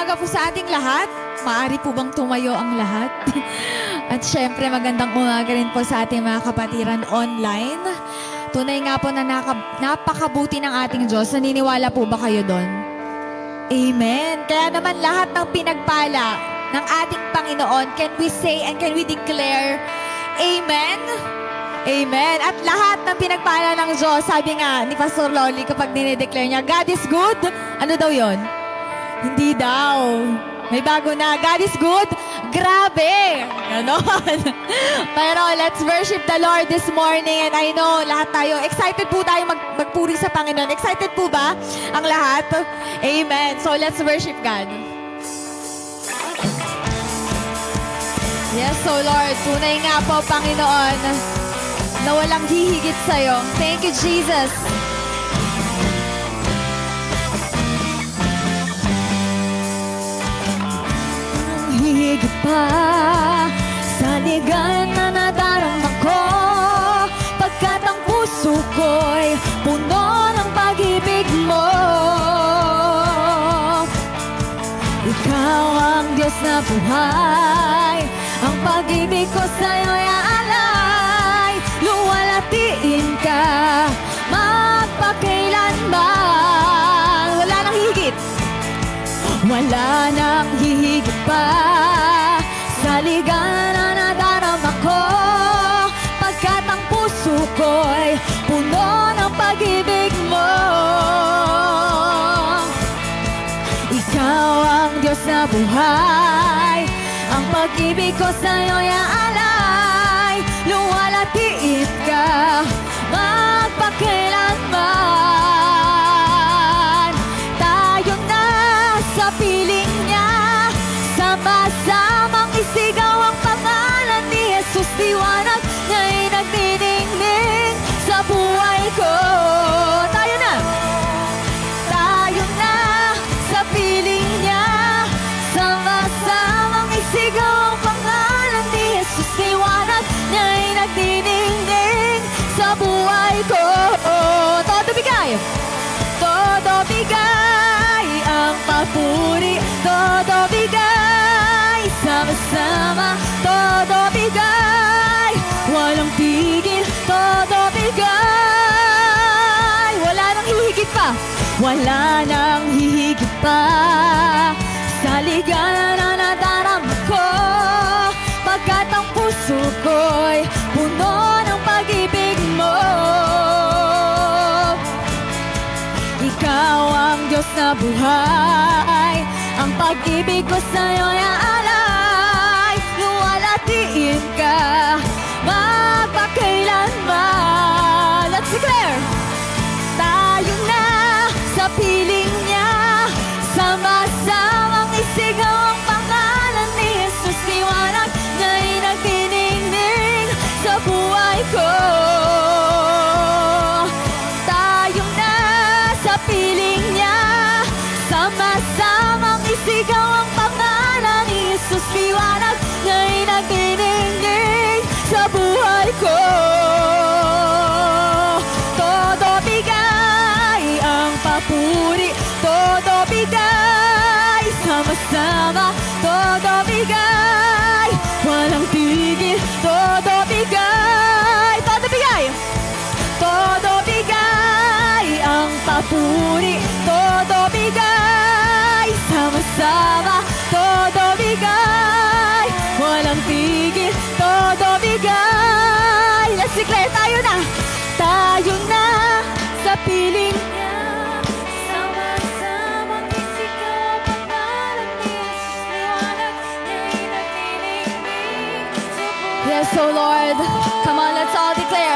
umaga po sa ating lahat. Maaari po bang tumayo ang lahat? At syempre, magandang umaga rin po sa ating mga kapatiran online. Tunay nga po na napakabuti ng ating Diyos. Naniniwala po ba kayo doon? Amen. Kaya naman lahat ng pinagpala ng ating Panginoon, can we say and can we declare, Amen? Amen. At lahat ng pinagpala ng Diyos, sabi nga ni Pastor Loli kapag dinideclare niya, God is good. Ano daw yon? Hindi daw. May bago na. God is good. Grabe. Ganon. Pero let's worship the Lord this morning. And I know lahat tayo, excited po tayo magpuri sa Panginoon. Excited po ba ang lahat? Amen. So let's worship God. Yes, so Lord, tunay nga po, Panginoon, na walang hihigit sa'yo. Thank you, Jesus. Higit pa sa ligan na nadarama ko, pagkat ang puso ko'y puno ng pag-ibig mo. Ikaw ang Diyos na buhay, ang pag-ibig ko sa'yo'y aalay. Luwalatiin ka magpakailanman. Wala nang higit. Wala nang hihigit pa sa ligan na nadarama ko, pagkat ang puso ko'y puno ng pag-ibig mo. Ikaw ang Diyos na buhay, ang pag-ibig ko sa'yo'y aalay. Luwalatiin ka magpakailanman. Tayo na sa piling niya, sama-samang isigaw ang pangalan ni Jesus. Liwanag niya'y nagniningning sa buhay ko. Tayo na sa piling niya, sama-samang isigaw ang pangalan ni Jesus. Liwanag niya'y nagniningning sa buhay ko. Todo bigay ang papuri, todo bigay, sama-sama, todo bigay, walang tigil, todo bigay. Wala nang hihigit pa, wala nang hihigit pa sa liganan na nadarama ko, pagkat ang puso ko'y puno ng pag-ibig mo. Ikaw ang Diyos na buhay, ang pag-ibig ko sa'yo'y aalay. Luwalatiin ka magpakailanman. Let's declare. Tayo na sa piling niya, sama-samang isigaw ang pangalan ni Jesus. Liwanag niya'y nagniningning sa buhay ko. Tayo na sa piling niya, sama-samang isigaw ang pangalan ni Jesus. Liwanag niya'y nagniningning sa buhay ko. Todo bigay ang papuri, todo bigay, sama-sama, todo bigay, walang tigil, todo bigay, todo bigay, todo bigay ang papuri, todo bigay, sama-sama, todo bigay, walang tigil, todo bigay. Let's declare, tayo na sa piling niya, sama-samang isigaw ang pangalan ni Jesus. Liwanag niya'y nagniningning sa buhay. Yes, so Lord, come on, let's all declare.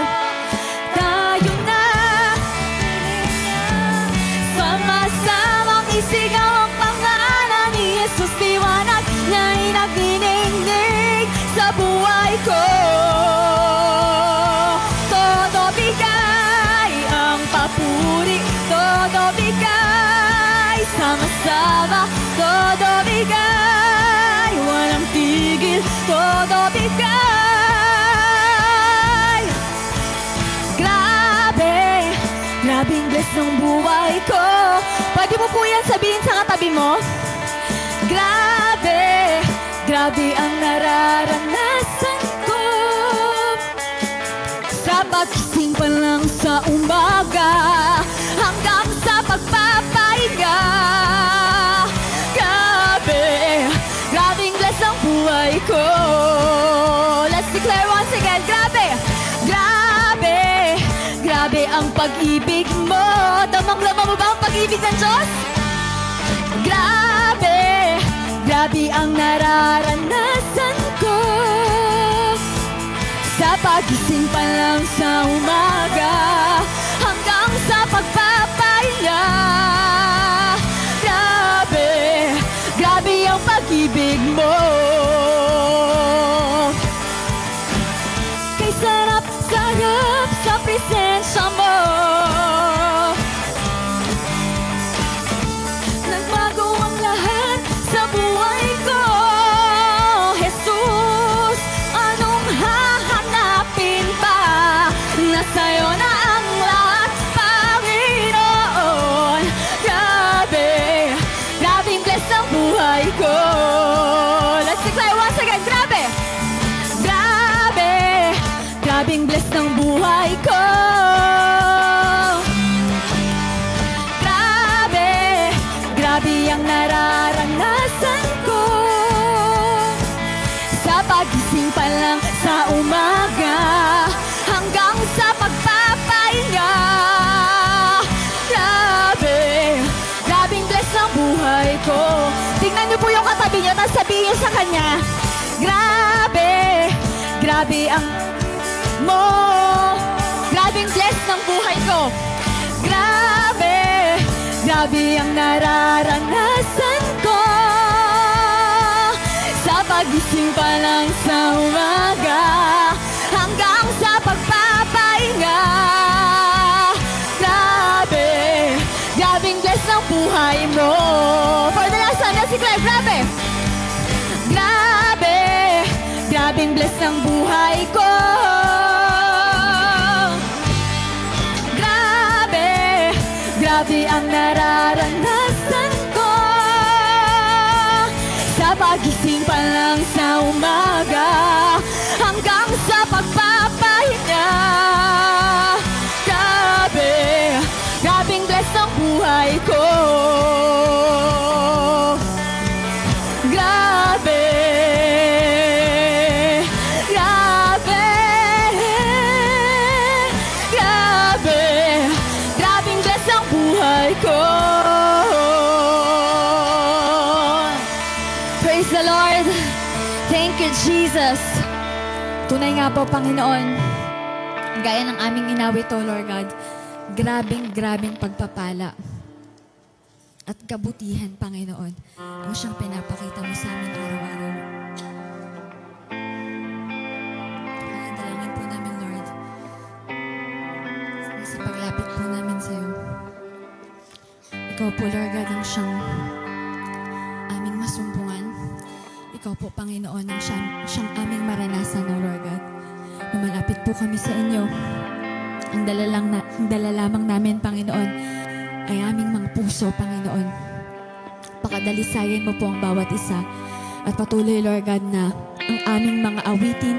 Tayo na, sama-samang isigaw ang pangalan ni Jesus. Liwanag niya'y nagniningning sa buhay ko. Todo bigay ang papuri, todo bigay, sama-sama, todo bigay, walang tigil, todo bigay. Grabe, grabing bless ng buhay ko. Pwede mo po yan sabihin sa katabi mo. Grabe, grabe ang nararanasan ko. Sa pagising pa lang sa umaga hanggang sa pagpapahinga. Grabe, grabing bless ang buhay ko. Let's declare once again, grabe, grabe, grabe ang pag-ibig mo. Damang-dama mo ba ang pag-ibig ng Diyos? Grabe, grabe ang nararanasan ko. Sa pagising pa lang sa umaga hanggang sa pagpapahinga. Grabe, grabe ang pag-ibig mo. Kay sarap-sarap sa presensya mo. Nagbago ang lahat sa buhay ko. Jesus, anong hahanapin pa? Nasa'yo na ang lahat, Panginoon. Grabe, grabing bless ang buhay ko. Let's declare once again, grabe, grabe, grabing bless ng buhay ko. Grabe, grabe ang nararanasan ko. Sa pagising pa lang sa umaga hanggang sa pagpapahinga. Grabe, grabing bless ang buhay ko. Tingnan niyo po yung katabi niyo, tapos sabihin niyo sa kanya, grabe, grabe ang mo. Grabing bless ng buhay ko. Grabe, grabe ang nararanasan ko. Sa pagising pa lang sa umaga hanggang sa pagpapahinga. Grabe, grabing bless ng buhay mo. For the last time, let's declare, grabe, grabe, grabing bless ng buhay ko. Grabe, grabe ang nararanasan ko. Sa pagising pa lang sa umaga hanggang sa pagpapahinga. Grabe, grabing bless ang buhay ko. Grabe, grabe, grabe, grabing bless ang buhay ko. Praise the Lord. Thank you, Jesus. Tunay nga po, Panginoon, gaya ng aming inawit, O Lord God, grabing pagpapala at kabutihan, Panginoon, ang siyang pinapakita mo sa amin araw-araw. Kaya dalangin po namin, Lord, sa paglapit po namin sa iyo. Ikaw po, Lord God, ang siyang aming masumbungan. Ikaw po, Panginoon, ang siyang aming maranasan, O Lord God. Lumalapit po kami sa inyo. Ang dala lamang namin, Panginoon, ay aming mga puso, Panginoon. Pakadalisayan mo po ang bawat isa. At patuloy, Lord God, na ang aming mga awitin,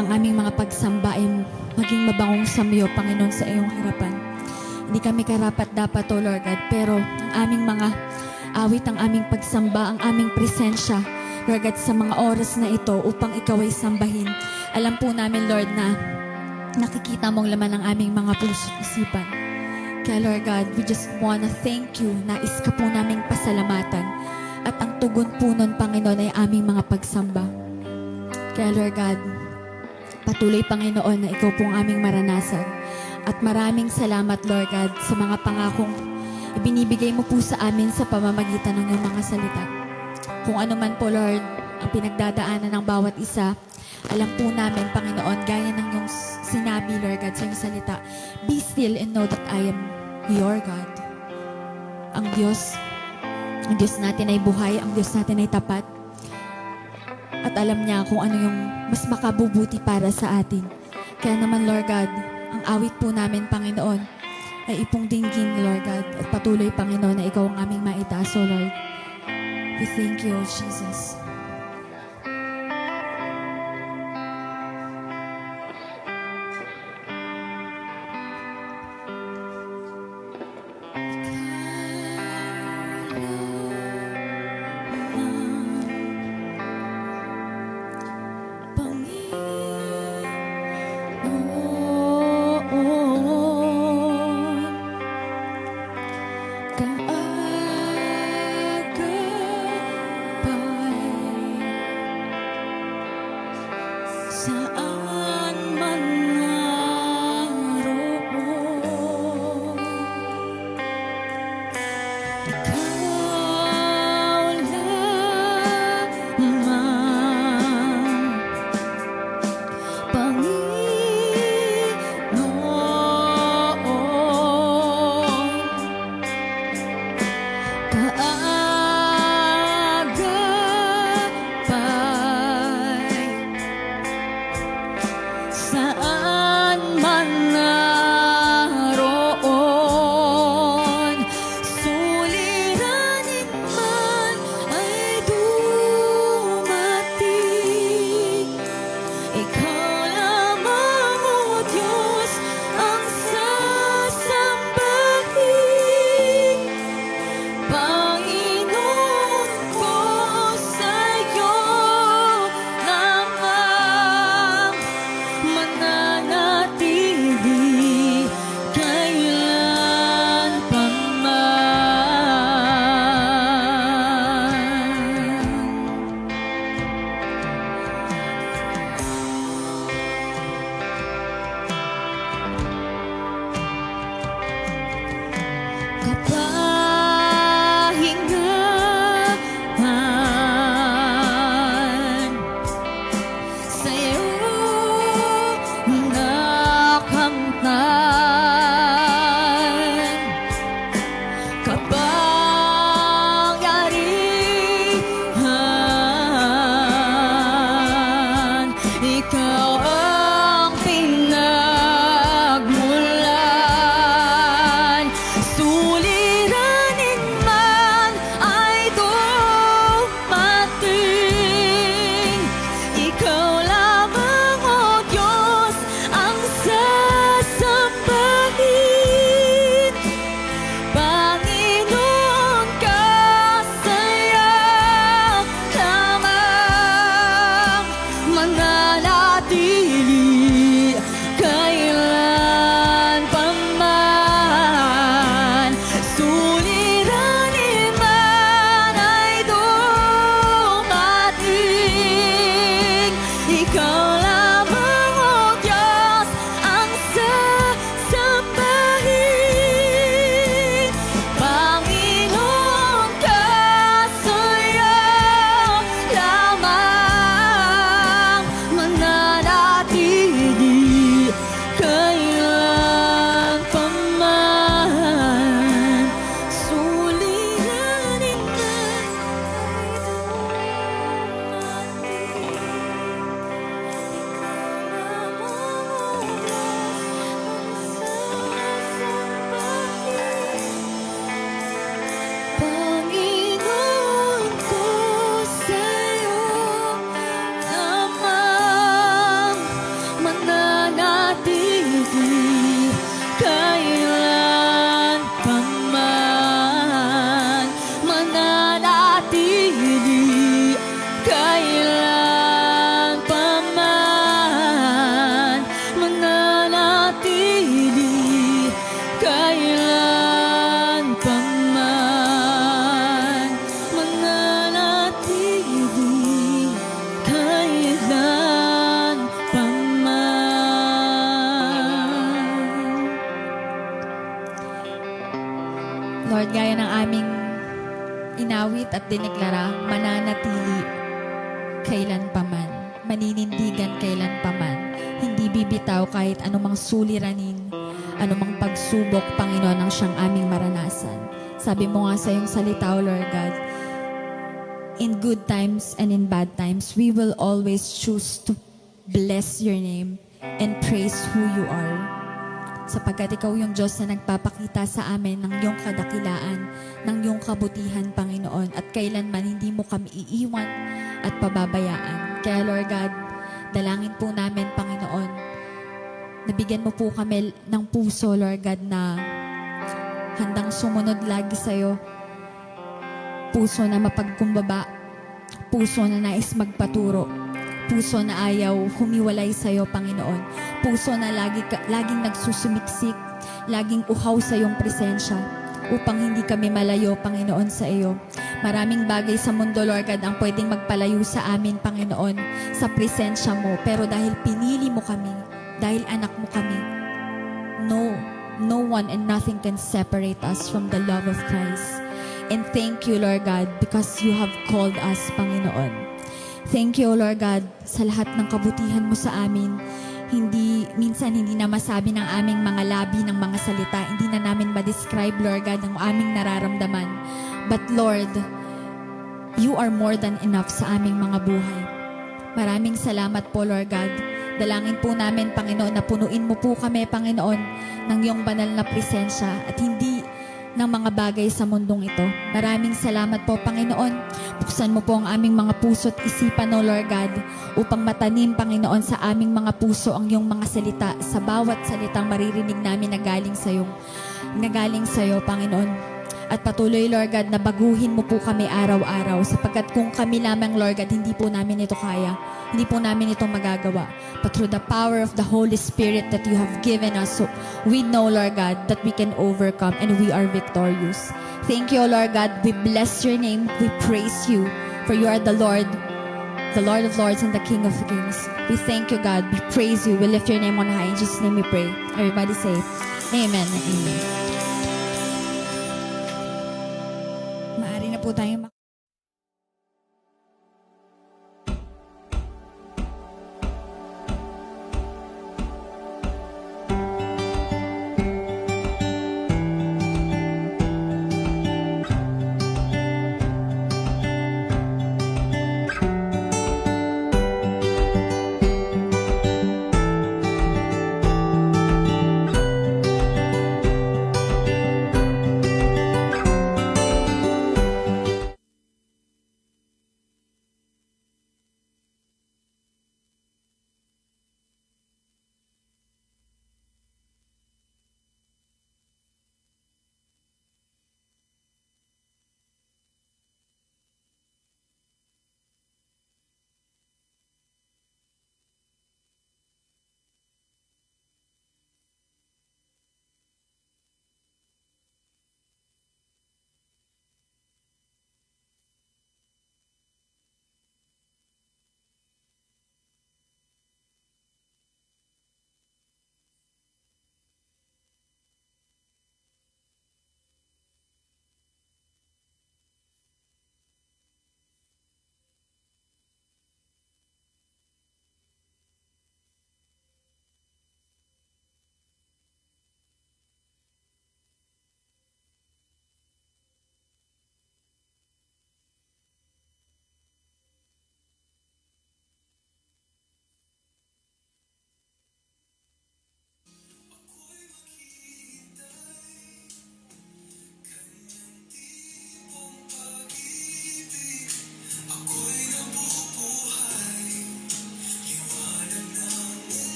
ang aming mga pagsamba ay maging mabangong samyo, Panginoon, sa iyong harapan. Hindi kami karapat-dapat, O Lord God, pero ang aming mga awit, ang aming pagsamba, ang aming presensya, Lord God, sa mga oras na ito upang ikaw ay sambahin. Alam po namin, Lord, na nakikita mong laman ng aming mga puso at isipan. Kaya, Lord God, we just wanna thank you. Nais ka po naming pasalamatan. At ang tugon po nun, Panginoon, ay aming mga pagsamba. Kaya, Lord God, patuloy, Panginoon, na ikaw po ang aming maranasan. At maraming salamat, Lord God, sa mga pangakong ibinibigay mo po sa amin sa pamamagitan ng iyong mga salita. Kung ano man po, Lord, ang pinagdadaanan ng bawat isa, alam po namin, Panginoon, gaya ng iyong sinabi, Lord God, sa iyong salita, be still and know that I am your God. Ang Diyos natin ay buhay, ang Diyos natin ay tapat. At alam niya kung ano yung mas makabubuti para sa atin. Kaya naman, Lord God, ang awit po namin, Panginoon, ay ipong dinggin, Lord God. At patuloy, Panginoon, na ikaw ang aming maitaas, O Lord. We We thank you, O Jesus. Saan man naroon, ikaw lamang, Panginoon. Saan man naroon, suliranin man ay dumating, ikaw lamang, O Diyos, ang sasambahin. Panginoon ko, sa'yo lamang mananatili kailan pa kapahingahan sa'yo nakamtan, kapangyarihan, ikaw ang pinagmulan. Suliranin man ay dumating, ikaw lamang, O Diyos, ang sasambahin. Panginoon ka, sa'yo lamang mananatili kailan pa man. Suliranin man ay dumating, ikaw lamang, O Diyos, ang sasambahin. Panginoon ka, sa'yo lamang mananatili kailan pa man. Suliranin man Panginoon ko, sa'yo lamang mananatili kailan pa man. Mananatili kailan pa man. Mananatili kailan pa man. Mananatili kailan pa man. Lord, gaya ng aming inawit at dineklara, mananatili kailanpaman, maninindigan kailanpaman, hindi bibitaw kahit anumang suliranin, anumang pagsubok, Panginoon, ang siyang aming maranasan. Sabi mo nga sa iyong salita, O Lord God, in good times and in bad times, we will always choose to bless your name and praise who you are. Sapagkat ikaw yung Diyos na nagpapakita sa amin ng iyong kadakilaan, ng iyong iyong kabutihan, Panginoon, at kailanman hindi mo kami iiwan at pababayaan. Kaya Lord God, dalangin po namin, Panginoon, nabigyan mo po kami ng puso, Lord God, na handang sumunod lagi sa'yo. Puso na mapagkumbaba, puso na nais magpaturo, puso na ayaw humiwalay sa'yo, Panginoon. Puso na laging nagsusumiksik, laging uhaw sa iyong presensya upang hindi kami malayo, Panginoon, sa iyo. Maraming bagay sa mundo, Lord God, ang pwedeng magpalayo sa amin, Panginoon, sa presensya mo. Pero dahil pinili mo kami, dahil anak mo kami, no one and nothing can separate us from the love of Christ. And thank you, Lord God, because you have called us, Panginoon. Thank you, Lord God, sa lahat ng kabutihan mo sa amin. Minsan hindi na masabi ng aming mga labi ng mga salita. Hindi na namin ma-describe, Lord God, ang aming nararamdaman. But Lord, you are more than enough sa aming mga buhay. Maraming salamat po, Lord God. Dalangin po namin, Panginoon, na punuin mo po kami, Panginoon, ng iyong banal na presensya at hindi ng mga bagay sa mundong ito. Maraming salamat po, Panginoon. Buksan mo po ang aming mga puso at isipan, O Lord God, upang matanim, Panginoon, sa aming mga puso ang iyong mga salita, sa bawat salitang maririnig namin na galing sa iyo, Panginoon. At patuloy, Lord God, na baguhin mo po kami araw-araw, sapagkat kung kami lamang, Lord God, hindi po namin ito kaya, hindi po namin ito magagawa. But through the power of the Holy Spirit that you have given us, so we know, Lord God, that we can overcome and we are victorious. Thank you, Lord God. We bless your name. We praise you, for you are the Lord of Lords and the King of Kings. We thank you, God. We praise you. We lift your name on high. In Jesus' name we pray. Everybody say, Amen and Amen. Maaari na po tayong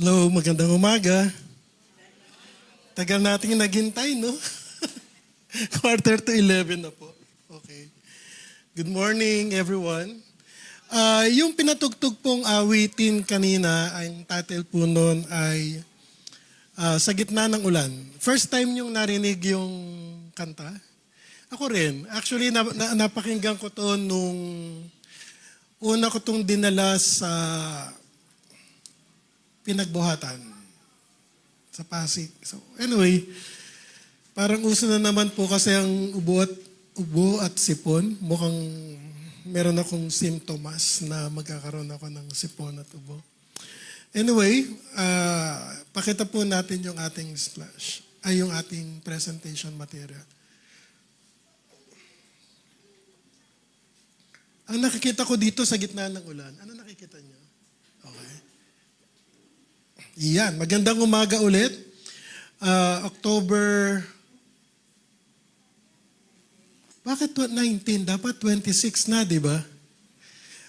Hello, magandang umaga. Tagal nating naghintay, no? 11:45 na po. Okay. Good morning, everyone. Yung pinatugtog pong awitin kanina, ang title po noon ay Sa Gitna ng Ulan. First time yung narinig yung kanta? Ako rin. Actually, napakinggan ko to nung una ko tong dinala sa pinagbuhatan sa Pasig. So anyway, parang uso na naman po kasi ang ubo at sipon. Mukhang meron akong simptomas na magkakaroon ako ng sipon at ubo. Anyway, pakita po natin yung ating splash, ay yung ating presentation material. Ang nakikita ko dito sa gitna ng ulan, ano nakikita niyo? Okay. Yan, magandang umaga ulit. October, bakit 19? Dapat 26 na, di ba?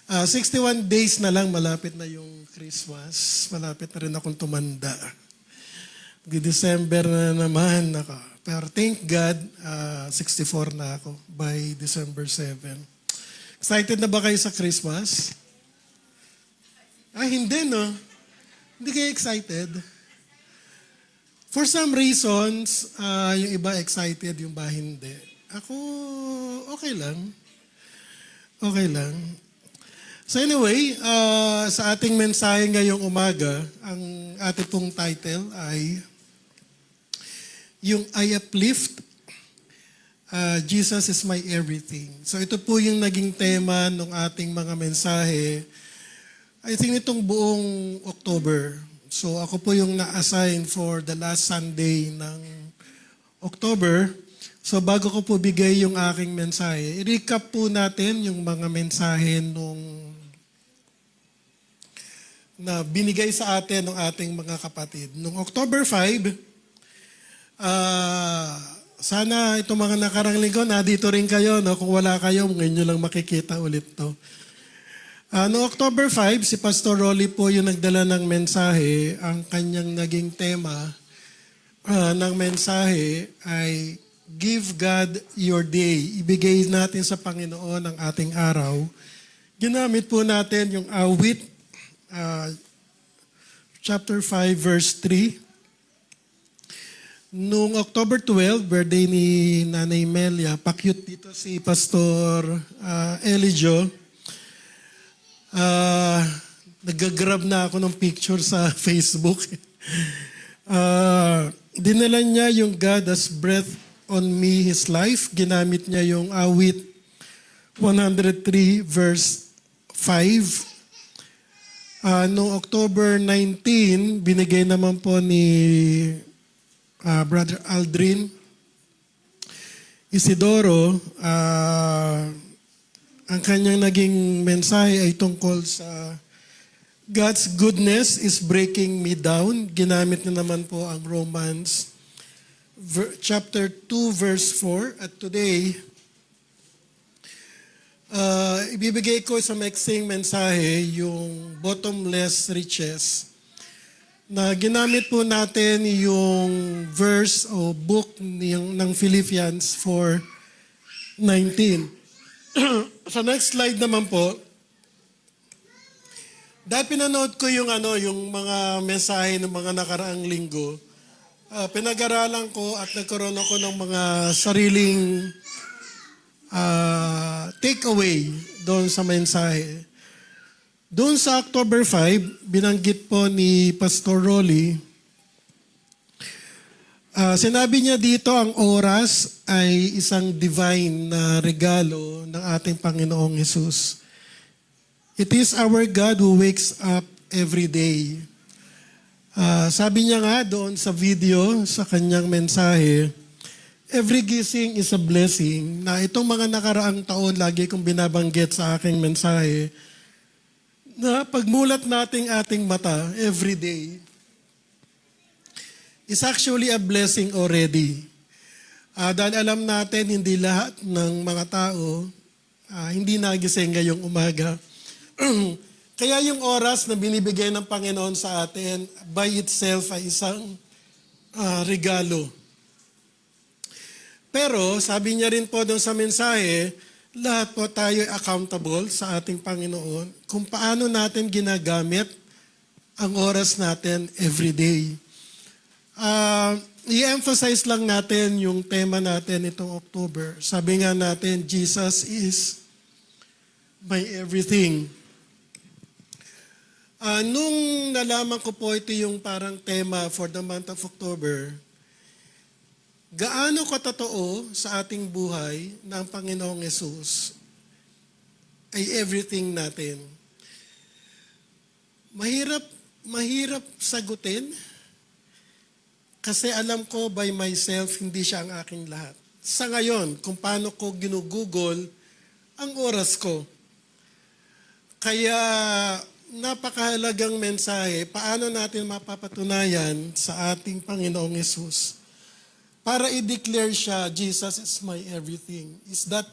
61 days na lang, malapit na yung Christmas. Malapit na rin akong tumanda. December na naman ako. Pero thank God, 64 na ako by December 7. Excited na ba kayo sa Christmas? Hindi, no? Hindi kayo excited? For some reasons, yung iba excited, yung iba hindi. Ako, okay lang. Okay lang. So anyway, sa ating mensahe ngayong umaga, ang ating pong title ay yung I uplift, Jesus is my everything. So ito po yung naging tema ng ating mga mensahe. I think nitong buong October. So ako po yung na-assign for the last Sunday ng October. So bago ko po bigay yung aking mensahe, i-recap po natin yung mga mensahe na binigay sa atin ng ating mga kapatid. Noong October 5, sana itong mga nakarang linggo, dito rin kayo. No? Kung wala kayo, ngayon nyo lang makikita ulit to. Noong October 5, si Pastor Rolly po yung nagdala ng mensahe. Ang kanyang naging tema ng mensahe ay Give God Your Day. Ibigay natin sa Panginoon ang ating araw. Ginamit po natin yung awit, chapter 5, verse 3. Noong October 12, birthday ni Nanay Melia, pakyut dito si Pastor Elijo. Nag-grab na ako ng picture sa Facebook. Dinala niya yung God has breath on me, His life. Ginamit niya yung awit 103 verse 5. Noong October 19, binigay naman po ni Brother Aldrin Isidoro, ang kanyang naging mensahe ay tungkol sa God's goodness is breaking me down. Ginamit na naman po ang Romans chapter 2 verse 4. At today, ibibigay ko sa maiksing mensahe yung bottomless riches na ginamit po natin yung verse o book ng Philippians 4:19. Sa next slide naman po, dahil pinanood ko yung mga mensahe ng mga nakaraang linggo, pinag-aralan ko at nagkaroon ako ng mga sariling takeaway doon sa mensahe. Doon sa October 5, binanggit po ni Pastor Rolly, sinabi niya dito ang oras ay isang divine na regalo ng ating Panginoong Hesus. It is our God who wakes up every day. Sabi niya nga doon sa video, sa kanyang mensahe, every gising is a blessing, na itong mga nakaraang taon, lagi kong binabanggit sa aking mensahe, na pagmulat nating ating mata every day is actually a blessing already. Dahil alam natin, hindi lahat ng mga tao hindi nagising ngayong umaga. Kaya yung oras na binibigay ng Panginoon sa atin, by itself ay isang regalo. Pero sabi niya rin po doon sa mensahe, lahat po tayo accountable sa ating Panginoon kung paano natin ginagamit ang oras natin every day. I-emphasize lang natin yung tema natin itong October. Sabi nga natin, Jesus is my everything. Nung nalaman ko po ito yung parang tema for the month of October, gaano katotoo sa ating buhay na ang Panginoong Yesus ay everything natin. Mahirap sagutin kasi alam ko by myself hindi siya ang aking lahat. Sa ngayon, kung paano ko ginugugol ang oras ko. Kaya napakahalagang mensahe, paano natin mapapatunayan sa ating Panginoong Yesus para i-declare siya, Jesus is my everything. Is that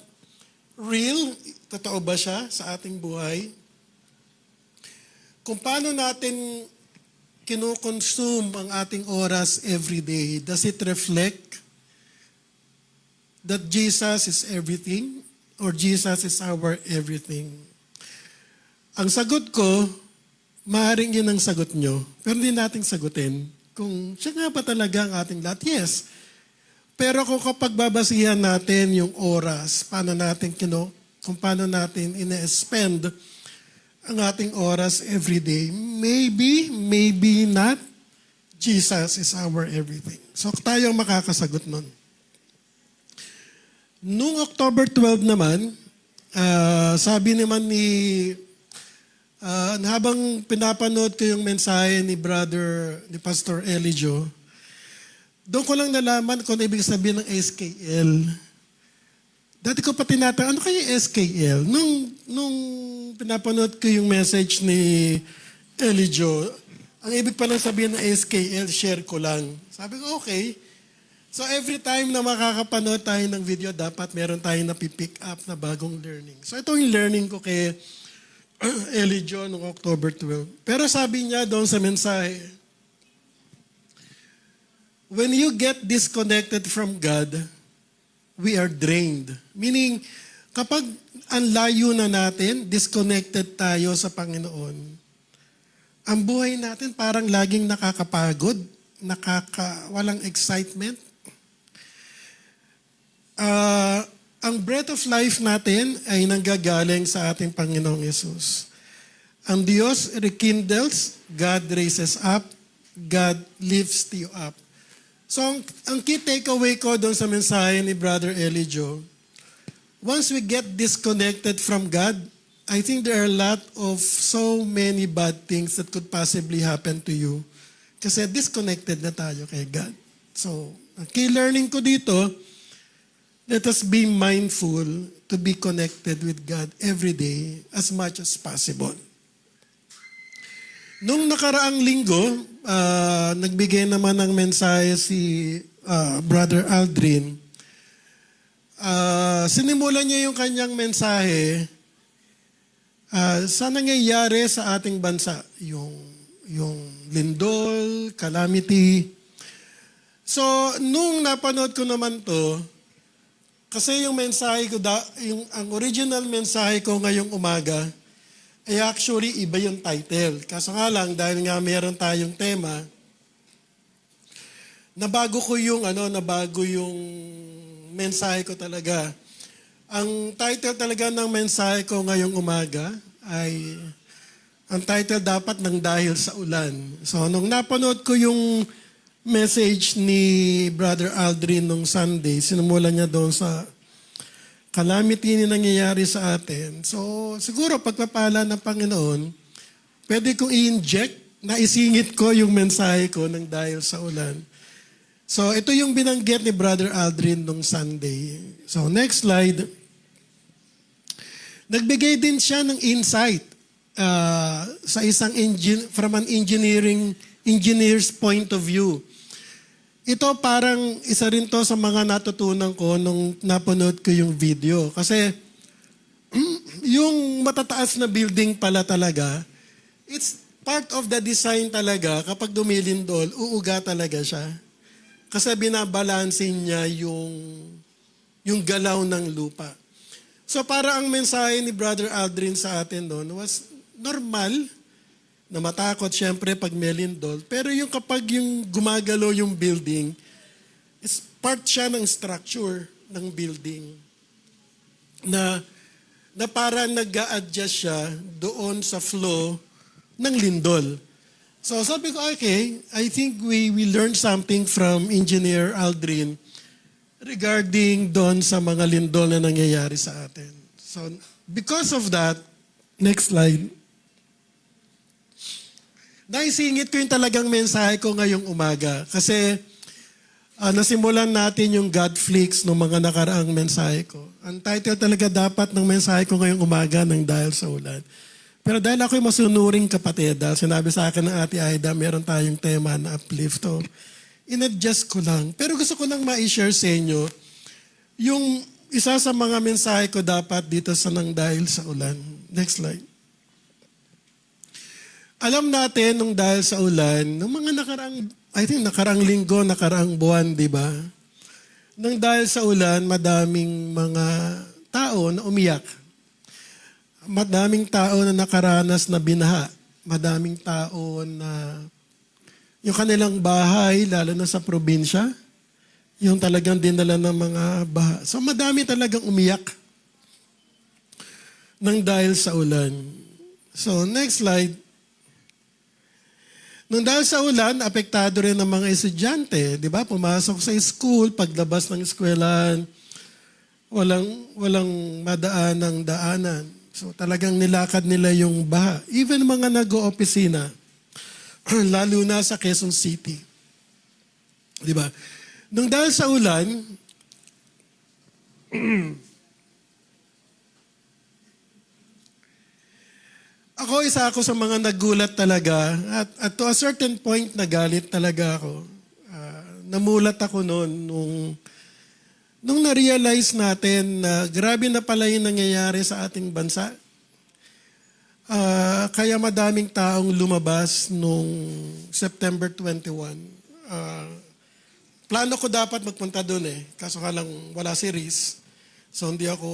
real? Totoo ba siya sa ating buhay? Kung paano natin kinukonsume ang ating oras every day, does it reflect that Jesus is everything or Jesus is our everything? Ang sagot ko, maaaring yun ang sagot nyo, pero hindi natin sagutin kung siya nga ba talaga ang ating lahat. Yes. Pero kung kapag babasihan natin yung oras, kung paano natin ina-spend ang ating oras every day, maybe not, Jesus is our everything. So tayo ang makakasagot nun. Noong October 12 naman, sabi naman habang pinapanood ko yung mensahe ni Pastor Elijah, doon ko lang nalaman kung ano ibig sabihin ng SKL. Dati ko pa tinatanong, ano kaya SKL? Nung pinapanood ko yung message ni Elijah, ang ibig pa lang sabihin ng SKL, share ko lang. Sabi ko, okay. So every time na makakapanood tayo ng video, dapat meron tayong napipick up na bagong learning. So ito yung learning ko kay Elijah noong October 12. Pero sabi niya doon sa mensahe, when you get disconnected from God, we are drained. Meaning, kapag ang layo na natin, disconnected tayo sa Panginoon, ang buhay natin parang laging nakakapagod, walang excitement. Ang breath of life natin ay nanggagaling sa ating Panginoong Yesus. Ang Diyos rekindles, God raises up, God lifts you up. So, ang key takeaway ko doon sa mensahe ni Brother Elijah, once we get disconnected from God, I think there are a lot of so many bad things that could possibly happen to you. Kasi disconnected na tayo kay God. So, ang key learning ko dito, let us be mindful to be connected with God every day as much as possible. Nung nakaraang linggo, nagbigay naman ng mensahe si Brother Aldrin. Sinimulan niya yung kanyang mensahe sa nangyayari sa ating bansa. Yung lindol, calamity. So, nung napanood ko naman to, kasi yung mensahe ko, ang original mensahe ko ngayong umaga, ay actually iba yung title. Kaso nga lang, dahil nga meron tayong tema, nabago yung mensahe ko talaga. Ang title talaga ng mensahe ko ngayong umaga ay, ang title dapat ng Dahil sa Ulan. So, nung napanood ko yung message ni Brother Aldrin nung Sunday, sinumulan niya doon sa calamity na nangyayari sa atin. So, siguro pagpapala ng Panginoon, pwede kong i-inject na isingit ko yung mensahe ko ng Dahil sa Ulan. So, ito yung binanggit ni Brother Aldrin nung Sunday. So, next slide. Nagbigay din siya ng insight sa isang from an engineer's point of view. Ito parang isa rin to sa mga natutunan ko nung napanood ko yung video. Kasi yung matataas na building pala talaga, It's part of the design talaga. Kapag dumilindol, uuga talaga siya. Kasi binabalansin niya yung galaw ng lupa. So para ang mensahe ni Brother Aldrin sa atin doon was normal na matakot syempre pag may lindol. Pero yung kapag yung gumagalaw yung building, it's part siya ng structure ng building na para nag-a-adjust siya doon sa flow ng lindol. So sabi ko, okay, I think we learned something from Engineer Aldrin regarding doon sa mga lindol na nangyayari sa atin. So because of that, next slide. Naisingit ko yung talagang mensahe ko ngayong umaga. Kasi nasimulan natin yung God Flix ng mga nakaraang mensahe ko. Ang title talaga dapat ng mensahe ko ngayong umaga ng Dahil sa Ulan. Pero dahil ako'y masunuring kapatid, dahil sinabi sa akin ng Ate Aida, meron tayong tema na uplift. So, in-adjust ko lang. Pero gusto ko lang ma-share sa inyo yung isa sa mga mensahe ko dapat dito sa Nang Dahil sa Ulan. Next slide. Alam natin nung dahil sa ulan, nung mga nakaraang linggo, nakaraang buwan, di ba? Nang dahil sa ulan, madaming mga tao na umiyak. Madaming tao na nakaranas na binaha. Madaming tao na yung kanilang bahay, lalo na sa probinsya, yung talagang dinala ng mga baha. So madami talagang umiyak nang dahil sa ulan. So next slide. Nung dahil sa ulan, apektado rin ng mga estudyante. Di ba? Pumasok sa school, paglabas ng eskwelahan, walang madaan ng daanan. So talagang nilakad nila yung baha. Even mga nag-o-opisina, lalo na sa Quezon City. Di ba? Nung dahil sa ulan, isa ako sa mga nagulat talaga at to a certain point nagalit talaga ako. Namulat ako noon nung na-realize natin na grabe na pala yung nangyayari sa ating bansa. Kaya madaming taong lumabas nung September 21. Plano ko dapat magpunta doon kaso lang wala si Riz. So hindi ako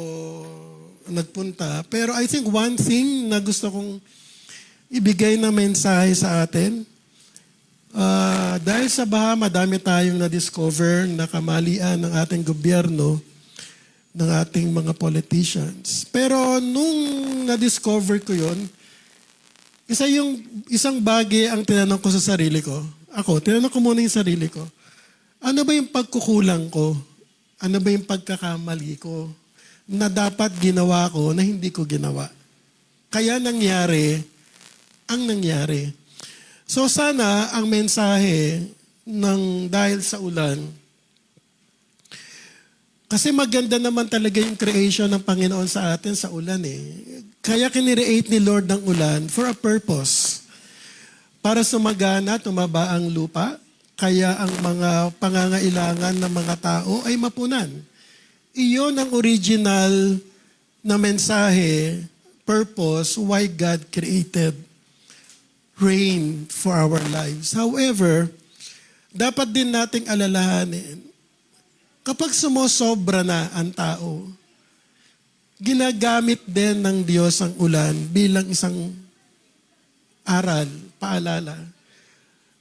nagpunta. Pero I think one thing na gusto kong ibigay na mensahe sa atin, dahil sa baha, madami tayong na-discover na kamalian ng ating gobyerno, ng ating mga politicians. Pero nung na-discover ko yon, isang bagay ang tinanong ko sa sarili ko. Tinanong ko muna yung sarili ko. Ano ba yung pagkukulang ko? Ano ba yung pagkakamali ko na dapat ginawa ko na hindi ko ginawa? Kaya nangyari ang nangyari. So sana ang mensahe ng dahil sa ulan, kasi maganda naman talaga yung creation ng Panginoon sa atin sa ulan Kaya kinreate ni Lord ng ulan for a purpose. Para sumagana, tumaba ang lupa, kaya ang mga pangangailangan ng mga tao ay mapunan. Iyon ang original na mensahe, purpose, why God created rain for our lives. However, dapat din nating alalahanin, kapag sumosobra na ang tao, ginagamit din ng Diyos ang ulan bilang isang aral, paalala.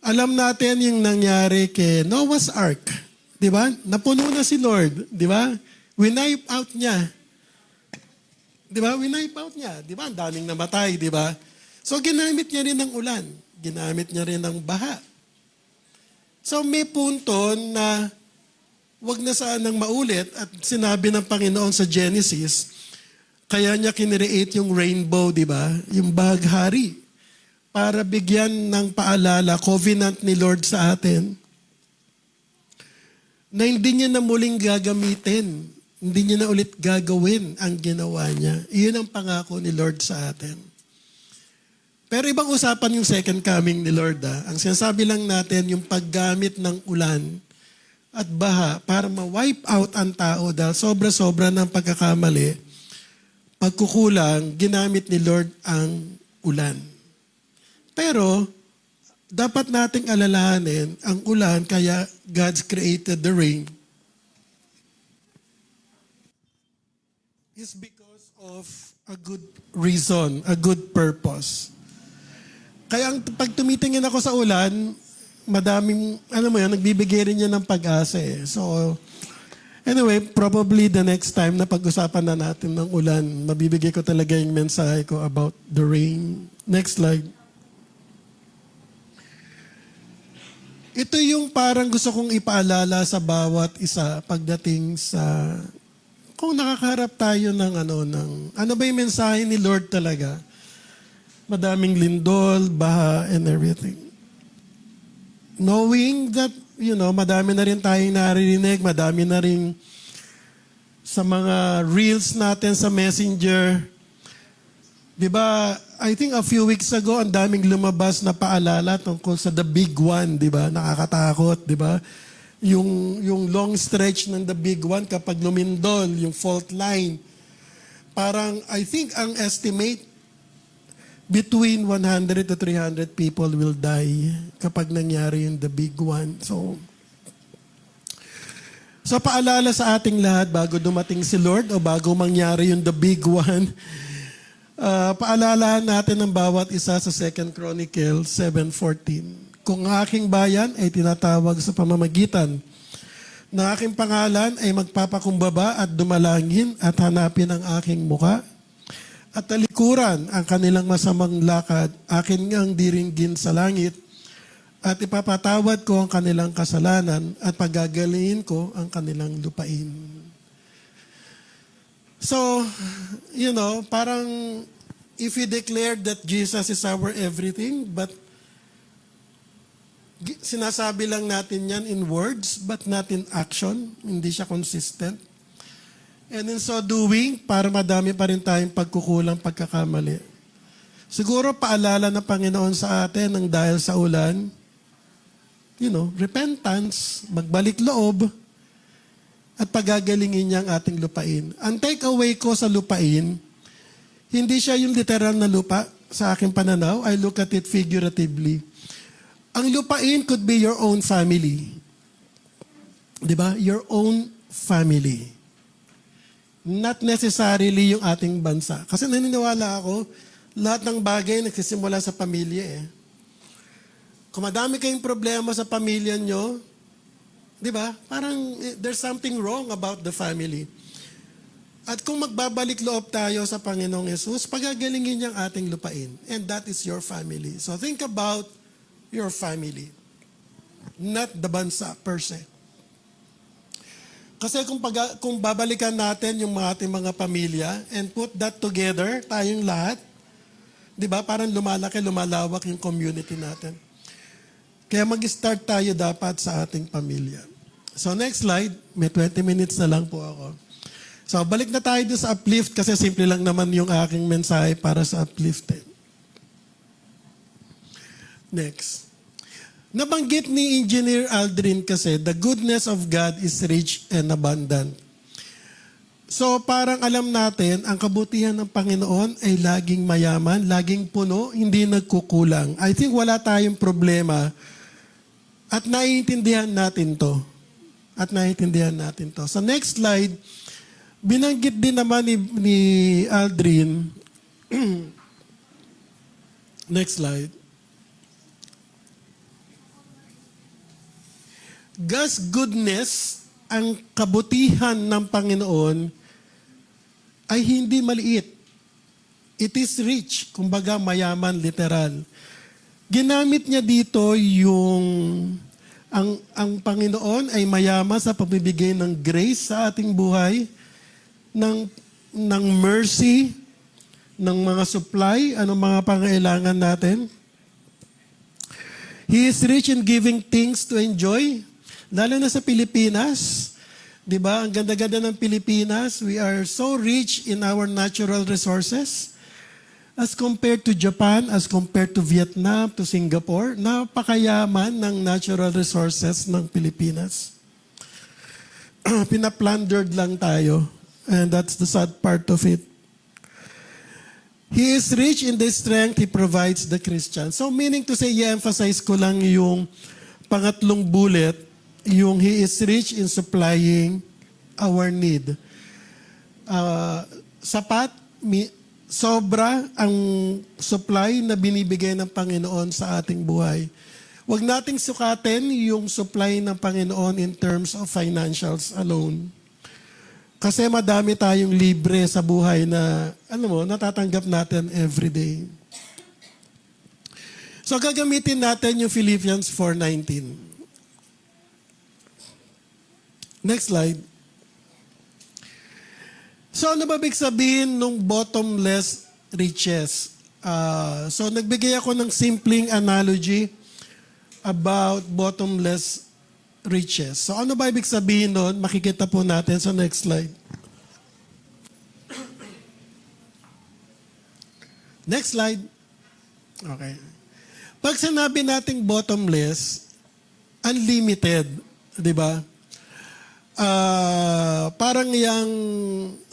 Alam natin yung nangyari kay Noah's Ark. Di ba? Napuno na si Lord. Di ba? Winipe out niya. Di ba? Winipe out niya. Di ba? Ang daming namatay. Di ba? So, ginamit niya rin ng ulan. Ginamit niya rin ng baha. So, may punto na wag na sanang maulit at sinabi ng Panginoon sa Genesis, kaya niya kinreate yung rainbow, di ba? Yung baghari. Para bigyan ng paalala, covenant ni Lord sa atin, na hindi niya na muling gagamitin, hindi niya na ulit gagawin ang ginawa niya. Iyon ang pangako ni Lord sa atin. Pero ibang usapan yung second coming ni Lord. Ang sinasabi lang natin, yung paggamit ng ulan at baha para ma-wipe out ang tao dahil sobra-sobra ng pagkakamali, pagkukulang, ginamit ni Lord ang ulan. Pero, dapat nating alalahanin ang ulan, kaya God's created the rain, is because of a good reason, a good purpose. Kaya pag tumitingin ako sa ulan, madaming, alam mo yan, nagbibigay rin yan ng pag-asa eh. So, anyway, probably the next time na pag-usapan na natin ng ulan, mabibigay ko talaga yung mensahe ko about the rain. Next slide. Ito yung parang gusto kong ipaalala sa bawat isa pagdating sa kung nakakaharap tayo ng ano ba yung mensahe ni Lord talaga? Madaming lindol, baha, and everything. Knowing that, madami na rin tayong naririnig, madami na rin sa mga reels natin sa Messenger. Di ba, I think a few weeks ago, ang daming lumabas na paalala tungkol sa the big one, di ba? Nakakatakot, di ba? Yung long stretch ng the big one kapag lumindol, yung fault line. Parang, I think ang estimate, between 100 to 300 people will die kapag nangyari yung the big one. So paalala sa ating lahat bago dumating si Lord o bago mangyari yung the big one, paalalahan natin ang bawat isa sa 2 Chronicles 7:14. Kung aking bayan ay tinatawag sa pamamagitan na aking pangalan ay magpapakumbaba at dumalangin at hanapin ang aking muka at talikuran ang kanilang masamang lakad, akin ngang diringgin sa langit at ipapatawad ko ang kanilang kasalanan at pagagalingin ko ang kanilang lupain. So, parang if we declare that Jesus is our everything, but sinasabi lang natin yan in words, but not in action, hindi siya consistent. And in so doing, para madami pa rin tayong pagkukulang, pagkakamali. Siguro paalala ng Panginoon sa atin ng dahil sa ulan, repentance, magbalik loob, at pagagalingin niya ang ating lupain. Ang takeaway ko sa lupain, hindi siya yung literal na lupa sa aking pananaw. I look at it figuratively. Ang lupain could be your own family. Di ba? Your own family. Not necessarily yung ating bansa. Kasi naniniwala ako, lahat ng bagay nagsisimula sa pamilya eh. Kung madami kayong problema sa pamilya nyo, di ba? Parang there's something wrong about the family. At kung magbabalik loob tayo sa Panginoong Yesus, pagagalingin niyang ating lupain. And that is your family. So think about your family. Not the bansa per se. Kasi kung babalikan natin yung ating mga pamilya and put that together, tayong lahat, di ba? Parang lumalaki, lumalawak yung community natin. Kaya mag-start tayo dapat sa ating pamilya. So next slide, may 20 minutes na lang po ako. So balik na tayo doon sa uplift kasi simple lang naman yung aking mensahe para sa uplift. Next. Nabanggit ni Engineer Aldrin kasi, the goodness of God is rich and abundant. So parang alam natin, ang kabutihan ng Panginoon ay laging mayaman, laging puno, hindi nagkukulang. I think wala tayong problema at naiintindihan natin to. So next slide, binanggit din naman ni Aldrin. Next slide. God's goodness, ang kabutihan ng Panginoon ay hindi maliit. It is rich, kumbaga mayaman, literal. Ginamit niya dito yung ang Panginoon ay mayaman sa pagbibigay ng grace sa ating buhay, ng mercy, ng mga supply, anong mga pangailangan natin. He is rich in giving things to enjoy. Lalo na sa Pilipinas, di ba? Ang ganda-ganda ng Pilipinas. We are so rich in our natural resources. As compared to Japan, as compared to Vietnam, to Singapore, napakayaman ng natural resources ng Pilipinas. Pinaplundered lang tayo. And that's the sad part of it. He is rich in the strength He provides the Christian. So meaning to say, i-emphasize ko lang yung pangatlong bullet, yung He is rich in supplying our need. Sapat, sobra ang supply na binibigay ng Panginoon sa ating buhay. Huwag nating sukatin yung supply ng Panginoon in terms of financials alone. Kasi madami tayong libre sa buhay na, natatanggap natin every day. So gagamitin natin yung Philippians 4:19. Next slide. So ano ba ibig sabihin nung bottomless riches? So nagbigay ako ng simpleng analogy about bottomless riches. So ano ba ibig sabihin nun? Makikita po natin sa next slide. Next slide. Okay. Pag sinabi nating bottomless, unlimited, di ba? Parang yang,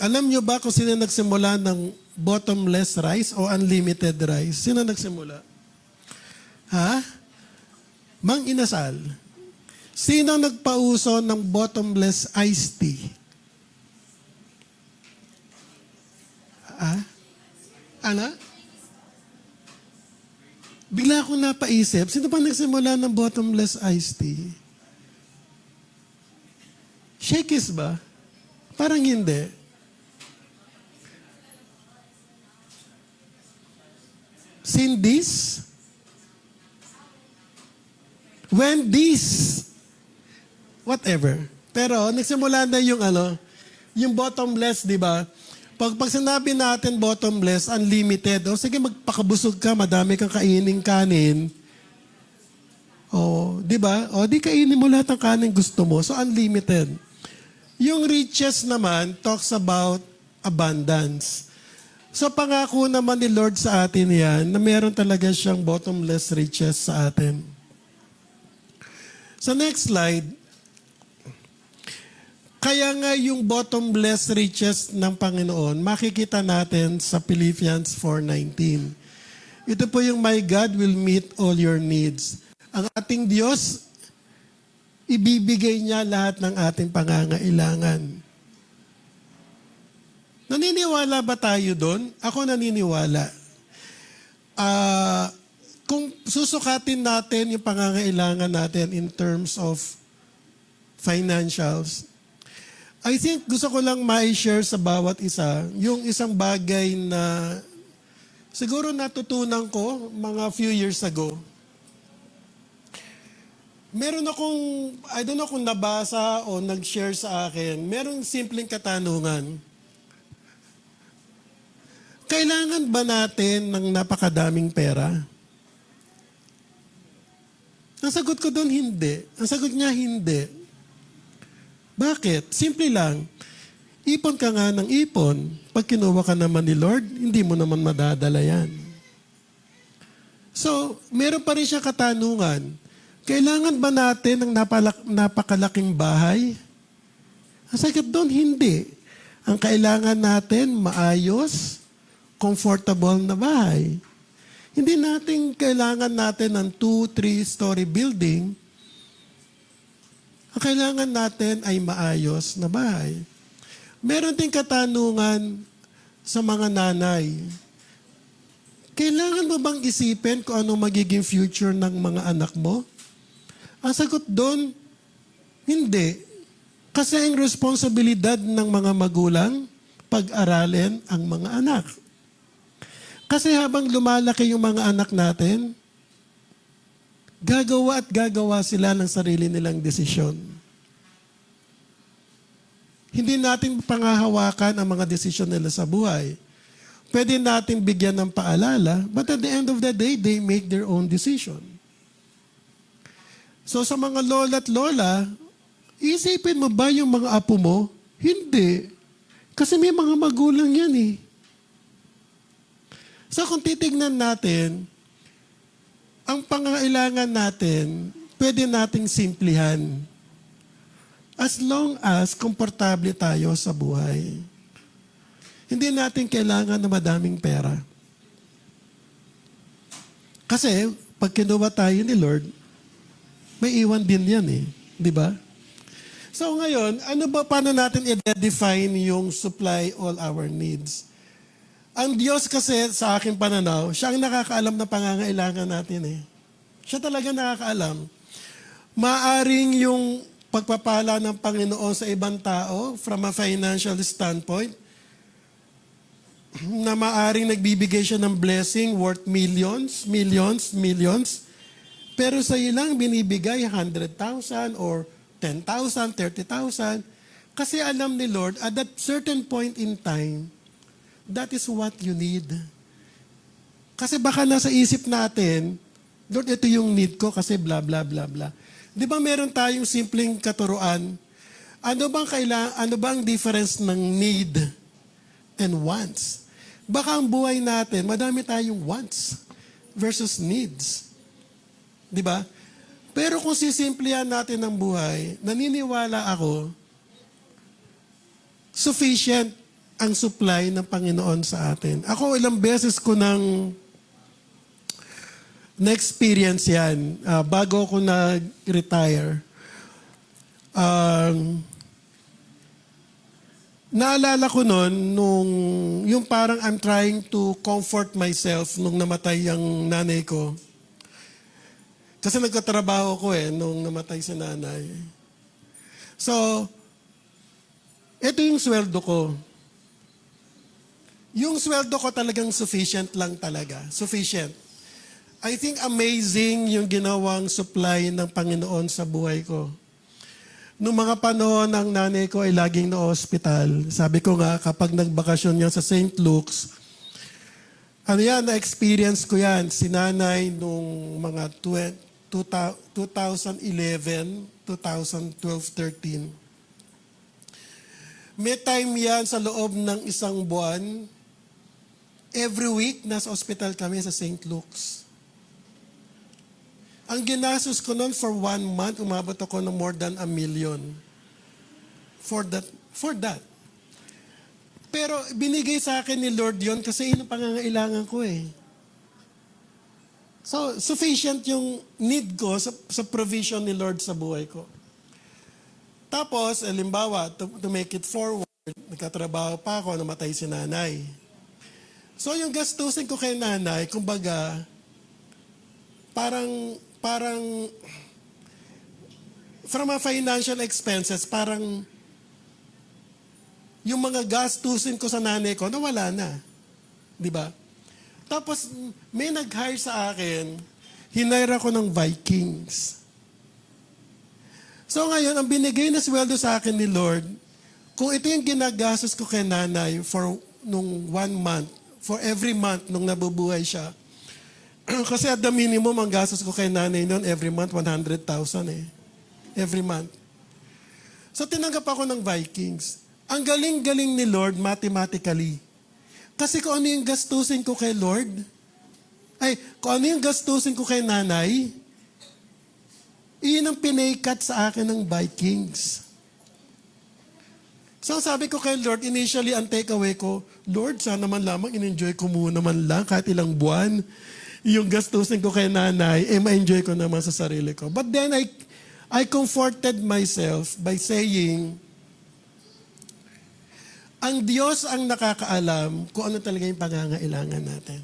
alam nyo ba kung sino nagsimula ng bottomless rice o unlimited rice? Sino nagsimula? Ha? Mang Inasal. Sino nagpauso ng bottomless iced tea? Ano? Bigla akong napaisip, sino pa nagsimula ng bottomless iced tea? Shakey's ba? Parang hindi. Cindy's? Wendy's? Whatever. Pero nagsimula na yung bottomless, di ba? Pag sinabi natin bottomless, unlimited, sige magpakabusog ka, madami kang kaining kanin. Di ba? Di kainin mo lahat ng kanin gusto mo. So unlimited. Yung riches naman talks about abundance. So pangako naman ni Lord sa atin yan na meron talaga siyang bottomless riches sa atin. Sa next slide, kaya nga yung bottomless riches ng Panginoon, makikita natin sa Philippians 4:19. Ito po yung, my God will meet all your needs. Ang ating Diyos, ibibigay niya lahat ng ating pangangailangan. Naniniwala ba tayo doon? Ako naniniwala. Kung susukatin natin yung pangangailangan natin in terms of financials, I think gusto ko lang ma-share sa bawat isa yung isang bagay na siguro natutunan ko mga few years ago. Meron akong, I don't know kung nabasa o nag-share sa akin, merong simpleng katanungan. Kailangan ba natin ng napakadaming pera? Ang sagot ko doon, hindi. Ang sagot niya, hindi. Bakit? Simple lang. Ipon ka nga ng ipon. Pag kinuha ka naman ni Lord, hindi mo naman madadala yan. So, meron pa rin siya katanungan. Kailangan ba natin ng napakalaking bahay? Ang sagot doon, hindi. Ang kailangan natin, maayos, comfortable na bahay. Hindi natin kailangan natin ng 2-3 story building. Ang kailangan natin ay maayos na bahay. Meron din katanungan sa mga nanay. Kailangan mo bang isipin kung ano magiging future ng mga anak mo? Ang sagot doon, hindi. Kasi ang responsibilidad ng mga magulang, pag-aralin ang mga anak. Kasi habang lumalaki yung mga anak natin, gagawa at gagawa sila ng sarili nilang desisyon. Hindi natin pangahawakan ang mga desisyon nila sa buhay. Pwede natin bigyan ng paalala, but at the end of the day, they make their own decision. So sa mga lola at lola, isipin mo ba yung mga apo mo? Hindi. Kasi may mga magulang yan eh. So kung titignan natin, ang pangangailangan natin, pwede nating simplihan. As long as komportable tayo sa buhay. Hindi natin kailangan na madaming pera. Kasi, pag kinuha tayo ni Lord, may iwan din yan eh. Di ba? So ngayon, paano natin i-define yung supply all our needs? Ang Diyos kasi sa aking pananaw, siya ang nakakaalam na pangangailangan natin eh. Siya talaga nakakaalam. Maaring yung pagpapala ng Panginoon sa ibang tao from a financial standpoint, na maaring nagbibigay siya ng blessing worth millions, millions, millions, pero sa ilang binibigay 100,000 or 10,000, 30,000, kasi alam ni Lord, at that certain point in time, that is what you need. Kasi baka nasa isip natin, Lord, ito yung need ko kasi bla bla bla bla. Di ba meron tayong simpleng katuruan? Ano bang difference ng need and wants? Baka ang buhay natin, madami tayong wants versus needs. Di ba? Pero kung sisimplihan natin ang buhay, naniniwala ako, sufficient ang supply ng Panginoon sa atin. Ako ilang beses ko na-experience yan. Bago ako nag-retire, naalala ko nung yung parang I'm trying to comfort myself nung namatay ang nanay ko. Kasi nagkatrabaho ko nung namatay si nanay. So, ito yung sweldo ko. Yung sweldo ko talagang sufficient lang talaga. Sufficient. I think amazing yung ginawang supply ng Panginoon sa buhay ko. Noong mga panahon ng nanay ko ay laging na hospital. Sabi ko nga, kapag nagbakasyon niya sa St. Luke's, na-experience ko yan. Si nanay nung mga 2011, 2012, 13. May time yan sa loob ng isang buwan. Every week, nasa hospital kami sa St. Luke's. Ang ginastos ko noon for 1 month, umabot ako ng more than 1 million. For that. Pero binigay sa akin ni Lord yon kasi yun ang pangangailangan ko eh. So, sufficient yung need ko sa provision ni Lord sa buhay ko. Tapos, halimbawa, to make it forward, nagkatrabaho pa ako, namatay si nanay. So, yung gastusin ko kay nanay, kumbaga, parang from a financial expenses, parang yung mga gastusin ko sa nanay ko, nawala na. Di ba? Tapos, may nag-hire sa akin, hinire ako ng Vikings. So ngayon, ang binigay na sweldo sa akin ni Lord, kung ito yung ginagastos ko kay nanay for nung 1 month, for every month nung nabubuhay siya, kasi at the minimum, ang gastos ko kay nanay noon, every month, 100,000 eh. Every month. So tinanggap ako ng Vikings. Ang galing-galing ni Lord mathematically. Kasi kung ano yung gastusin ko kay Lord, kung ano yung gastusin ko kay nanay, iyon ang pinay-cut sa akin ng Vikings. So sabi ko kay Lord, initially ang takeaway ko, Lord, sana man lamang in-enjoy ko muna man lang kahit ilang buwan. Yung gastusin ko kay nanay, ma-enjoy ko naman sa sarili ko. But then I comforted myself by saying, ang Diyos ang nakakaalam kung ano talaga yung pangangailangan natin.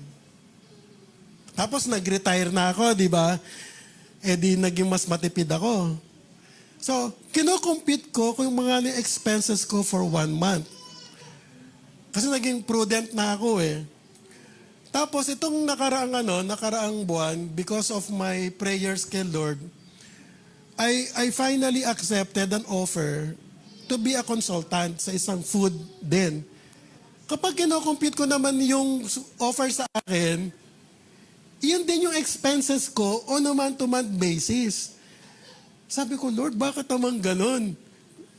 Tapos nag-retire na ako, di ba? Di naging mas matipid ako. So, kino-compute ko kung yung mga expenses ko for 1 month. Kasi naging prudent na ako eh. Tapos itong nakaraang buwan, because of my prayers kay Lord, I finally accepted an offer to be a consultant sa isang food din. Kapag kino-compute ko naman yung offer sa akin, yun din yung expenses ko on a month-to-month basis. Sabi ko, Lord, bakit naman ganun?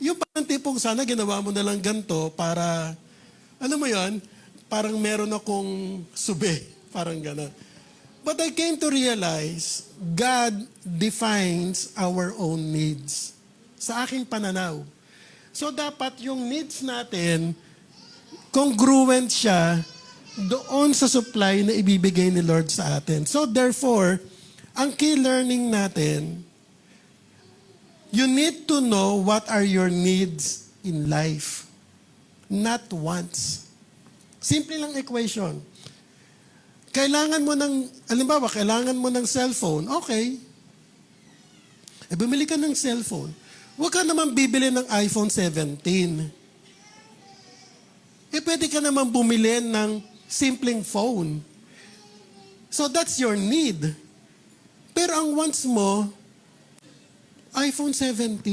Yung parang tipong sana ginawa mo na lang ganito para, ano mo yun, parang meron akong sube. Parang gano'n. But I came to realize, God defines our own needs. Sa aking pananaw. So dapat yung needs natin, congruent siya doon sa supply na ibibigay ni Lord sa atin. So therefore, ang key learning natin, you need to know what are your needs in life. Not wants. Simple lang equation. Kailangan mo ng, halimbawa, kailangan mo ng cellphone. Okay. Bumili ka ng cellphone. Huwag ka naman bibili ng iPhone 17. Pwede ka naman bumili ng simpleng phone. So that's your need. Pero ang wants mo, iPhone 17?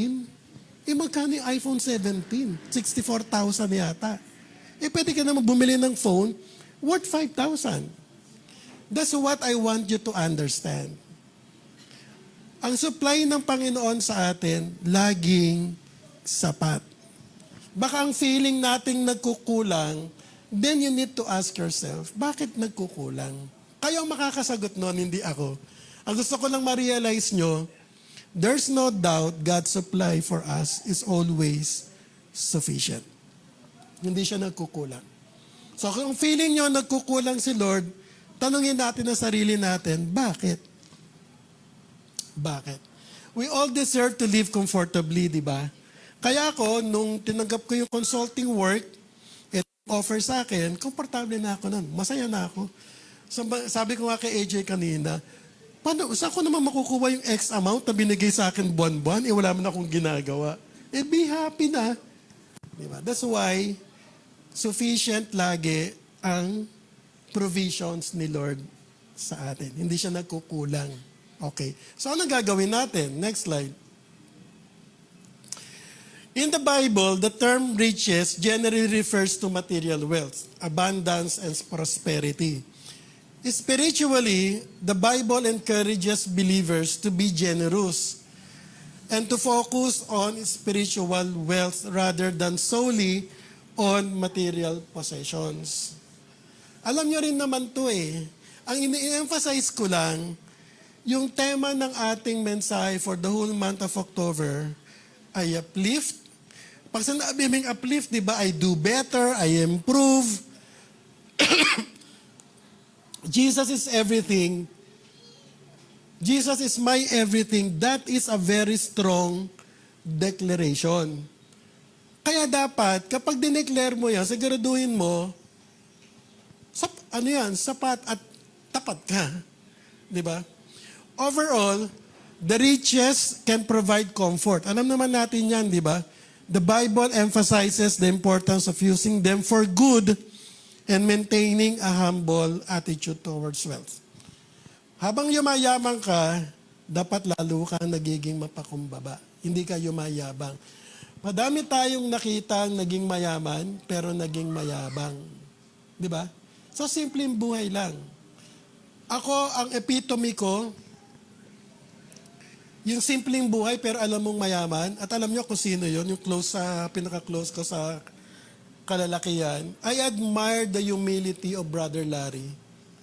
Magkano yung iPhone 17? 64,000 yata. Pwede ka naman bumili ng phone worth 5,000. That's what I want you to understand. Ang supply ng Panginoon sa atin, laging sapat. Baka ang feeling nating nagkukulang, then you need to ask yourself, bakit nagkukulang? Kayo ang makakasagot nun, hindi ako. Ang gusto ko lang ma-realize nyo, there's no doubt God's supply for us is always sufficient. Hindi siya nagkukulang. So kung feeling nyo nagkukulang si Lord, tanungin natin ang sarili natin, bakit? Bakit? We all deserve to live comfortably, di ba? Kaya ako, nung tinanggap ko yung consulting work, at offer sa akin, komportable na ako nun. Masaya na ako. Sabi ko nga kay AJ kanina, saan ko naman makukuha yung X amount na binigay sa akin buwan-buwan? Wala man akong ginagawa. Be happy na. Diba? That's why, sufficient lagi ang provisions ni Lord sa atin. Hindi siya nagkukulang. Okay. So, ano gagawin natin? Next slide. In the Bible, the term riches generally refers to material wealth, abundance, and prosperity. Spiritually, the Bible encourages believers to be generous and to focus on spiritual wealth rather than solely on material possessions. Alam nyo rin naman to Ang ini-emphasize ko lang, yung tema ng ating mensahe for the whole month of October ay uplift. Pag sinabi ming uplift, di ba, I do better, I improve. Jesus is everything. Jesus is my everything. That is a very strong declaration. Kaya dapat, kapag dineclare mo yan, siguraduhin mo, sapat at tapat ka. Di ba? Overall, the riches can provide comfort. Alam naman natin yan, di ba? The Bible emphasizes the importance of using them for good and maintaining a humble attitude towards wealth. Habang yumayaman ka, dapat lalo ka nagiging mapakumbaba. Hindi ka yumayabang. Madami tayong nakita naging mayaman, pero naging mayabang. Di ba? So, simpleng buhay lang. Ako, ang epitome ko, yung simpleng buhay, pero alam mong mayaman, at alam nyo kung sino yon, yung pinaka-close ko sa kalalakihan. I admire the humility of Brother Larry.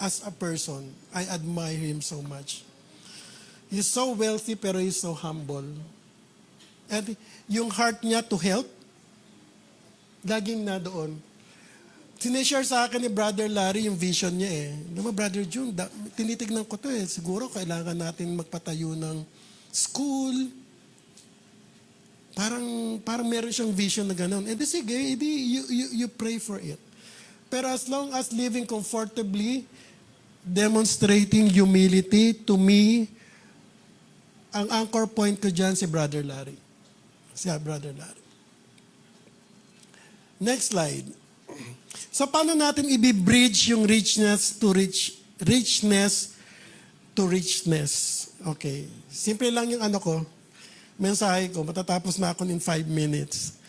As a person, I admire him so much. He's so wealthy, pero he's so humble. And yung heart niya to help, laging na doon. Sinishare sa akin ni Brother Larry yung vision niya Diba, Brother June, tinitignan ko to Siguro kailangan natin magpatayo ng school. Parang meron siyang vision na gano'n. Sige, you pray for it. Pero as long as living comfortably, demonstrating humility, to me, ang anchor point ko dyan si Brother Larry. Next slide. So, paano natin i-bridge yung richness to richness? Okay. Simple lang yung mensahe ko. Matatapos na ako in 5 minutes.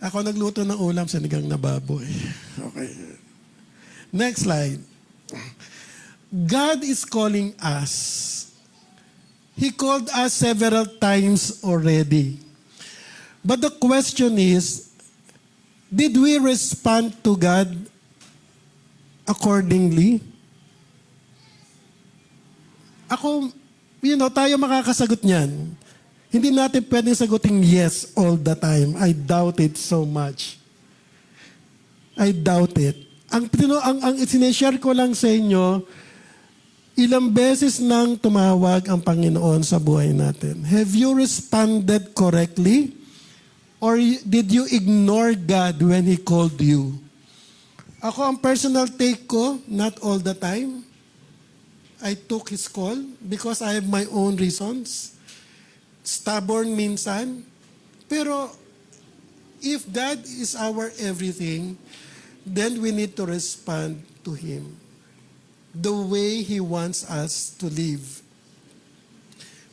Ako nagluto ng ulam, sinigang na baboy. Okay. Next slide. God is calling us. He called us several times already. But the question is, did we respond to God accordingly? Tayo makakasagot niyan. Hindi natin pwedeng sagutin yes all the time. I doubt it so much. I doubt it. ang sineshare ko lang sa inyo, ilang beses nang tumawag ang Panginoon sa buhay natin. Have you responded correctly? Or did you ignore God when He called you? Ako, ang personal take ko, not all the time. I took His call because I have my own reasons. Stubborn minsan. Pero if God is our everything, then we need to respond to Him the way He wants us to live.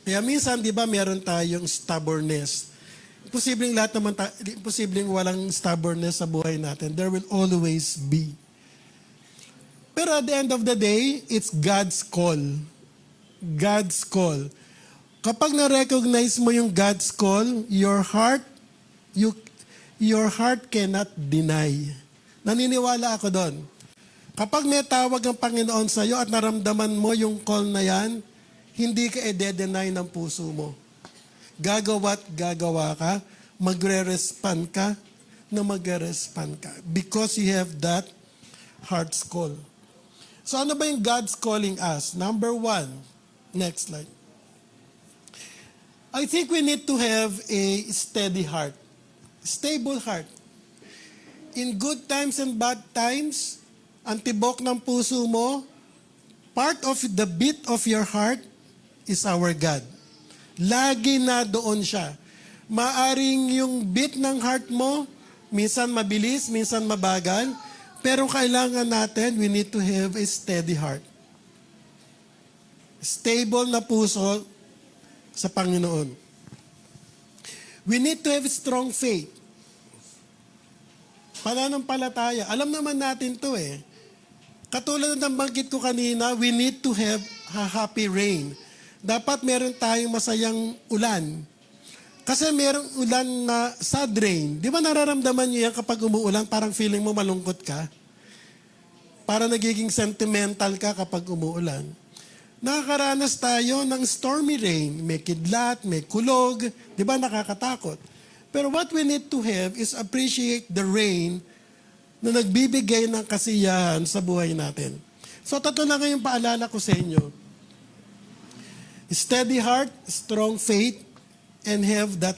Kaya minsan, di ba, meron tayong stubbornness. Imposibleng lahat naman, imposibleng walang stubbornness sa buhay natin. There will always be. Pero at the end of the day, it's God's call. God's call. Kapag na-recognize mo yung God's call, your heart cannot deny. Naniniwala ako doon. Kapag may tawag ang Panginoon sa iyo at naramdaman mo yung call na yan, hindi ka i-deny ng puso mo. Gagawa't gagawa ka, magre-respond ka na magre-respond ka. Because you have that heart's call. So ano ba yung God's calling us? Number 1, next slide. I think we need to have a steady heart. Stable heart. In good times and bad times, ang tibok ng puso mo, part of the beat of your heart is our God. Lagi na doon siya. Maaring yung beat ng heart mo, minsan mabilis, minsan mabagal, pero kailangan natin, we need to have a steady heart. Stable na puso sa Panginoon. We need to have strong faith. Pananampalataya. Alam naman natin to eh. Katulad ng banggit ko kanina, we need to have a happy rain. Dapat meron tayong masayang ulan. Kasi merong ulan na sad rain. Di ba nararamdaman niyo yan kapag umuulan, parang feeling mo malungkot ka? Para nagiging sentimental ka kapag umuulan. Nakakaranas tayo ng stormy rain. May kidlat, may kulog. Di ba nakakatakot? Pero what we need to have is appreciate the rain na nagbibigay ng kasiyahan sa buhay natin. So, tatlo na ngayong paalala ko sa inyo. Steady heart, strong faith, and have that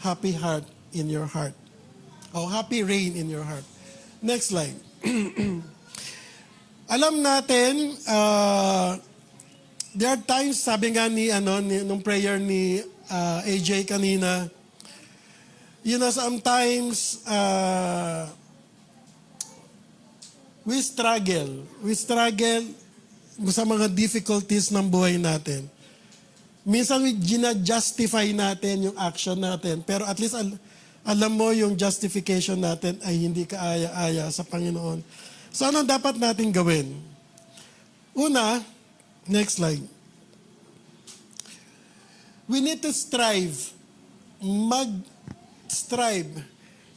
happy heart in your heart. O happy rain in your heart. Next slide. Alam natin, there are times, sabi nga nung prayer ni AJ kanina, sometimes, we struggle. We struggle sa mga difficulties ng buhay natin. Minsan, gina-justify natin yung action natin. Pero at least, alam mo yung justification natin ay hindi kaaya-aya sa Panginoon. So, ano dapat natin gawin? Una, next slide. We need to strive. Mag-strive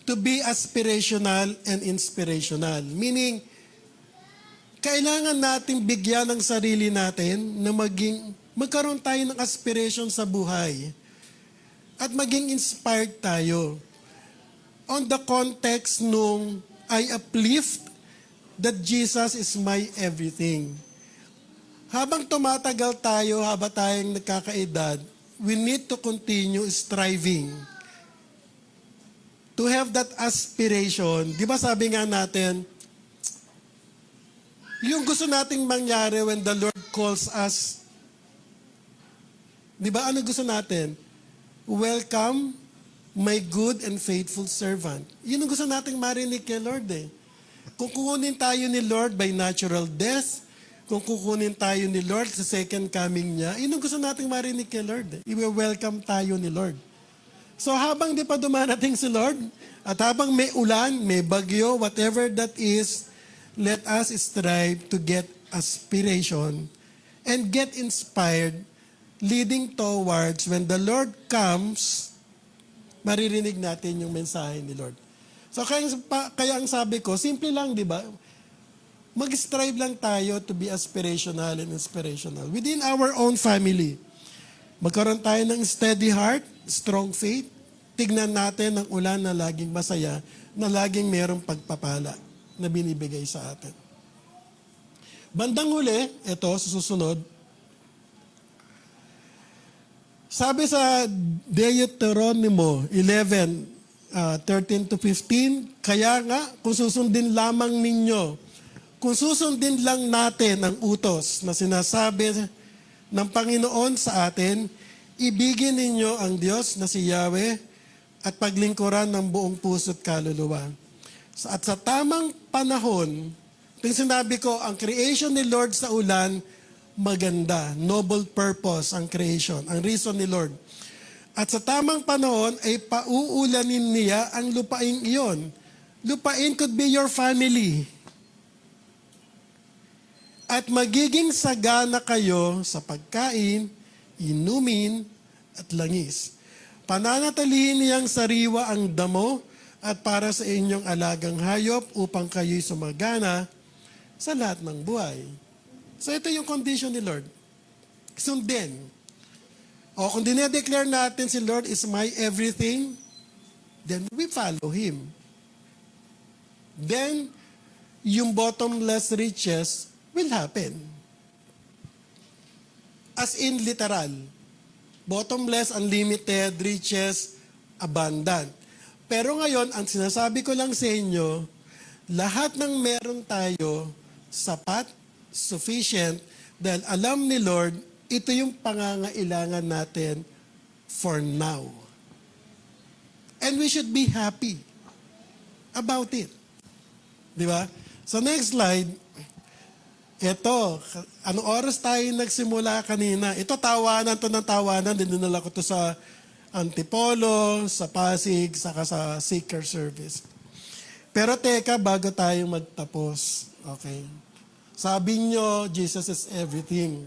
to be aspirational and inspirational. Meaning, kailangan nating bigyan ng sarili natin na magkaroon tayo ng aspiration sa buhay at maging inspired tayo. On the context nung I uplift that Jesus is my everything. Habang tumatagal tayo, habang tayong nagkakaedad, we need to continue striving to have that aspiration. Di ba sabi nga natin, yung gusto nating mangyari when the Lord calls us, di ba ano gusto natin? Welcome, my good and faithful servant. Yun ang gusto nating marinig kay Lord eh. Kung kukunin tayo ni Lord by natural death, kung kukunin tayo ni Lord sa second coming niya, yun ang gusto nating marinig kay Lord eh. I-welcome tayo ni Lord. So habang di pa dumarating si Lord, at habang may ulan, may bagyo, whatever that is, let us strive to get aspiration and get inspired, leading towards when the Lord comes, maririnig natin yung mensahe ni Lord. So kaya ang sabi ko, simple lang, di ba? Mag-strive lang tayo to be aspirational and inspirational. Within our own family, magkaroon tayo ng steady heart, strong faith, tignan natin ang ulan na laging masaya, na laging merong pagpapala. na binibigay sa atin. Bandang huli, ito, susunod, sabi sa Deuteronomy 11, 13 to 15, kaya nga, kung susundin lamang ninyo, kung susundin lang natin ang utos na sinasabi ng Panginoon sa atin, ibigin ninyo ang Diyos na si Yahweh at paglingkuran ng buong puso't kaluluwa. At sa tamang panahon, yung sinabi ko, ang creation ni Lord sa ulan, maganda, noble purpose ang creation, ang reason ni Lord. At sa tamang panahon ay pauulanin niya ang lupaing iyon. Lupain could be your family. At magiging sagana kayo sa pagkain, inumin, at langis. Pananatilihin niyang sariwa ang damo at para sa inyong alagang hayop upang kayo'y sumagana sa lahat ng buhay. So ito yung condition ni Lord. Sundin. O kung dinedeclare natin si Lord is my everything, then we follow Him. Then, yung bottomless riches will happen. As in literal. Bottomless, unlimited, riches, abundant. Pero ngayon, ang sinasabi ko lang sa inyo, lahat ng meron tayo, sapat, sufficient, dahil alam ni Lord, ito yung pangangailangan natin for now. And we should be happy about it. Di ba? So next slide, ito, anong oras tayo nagsimula kanina? Ito tawanan to ng tawanan, dinala ko to sa Antipolo, sa Pasig, saka sa Seeker Service. Pero teka, bago tayo magtapos, okay? Sabi nyo, Jesus is everything.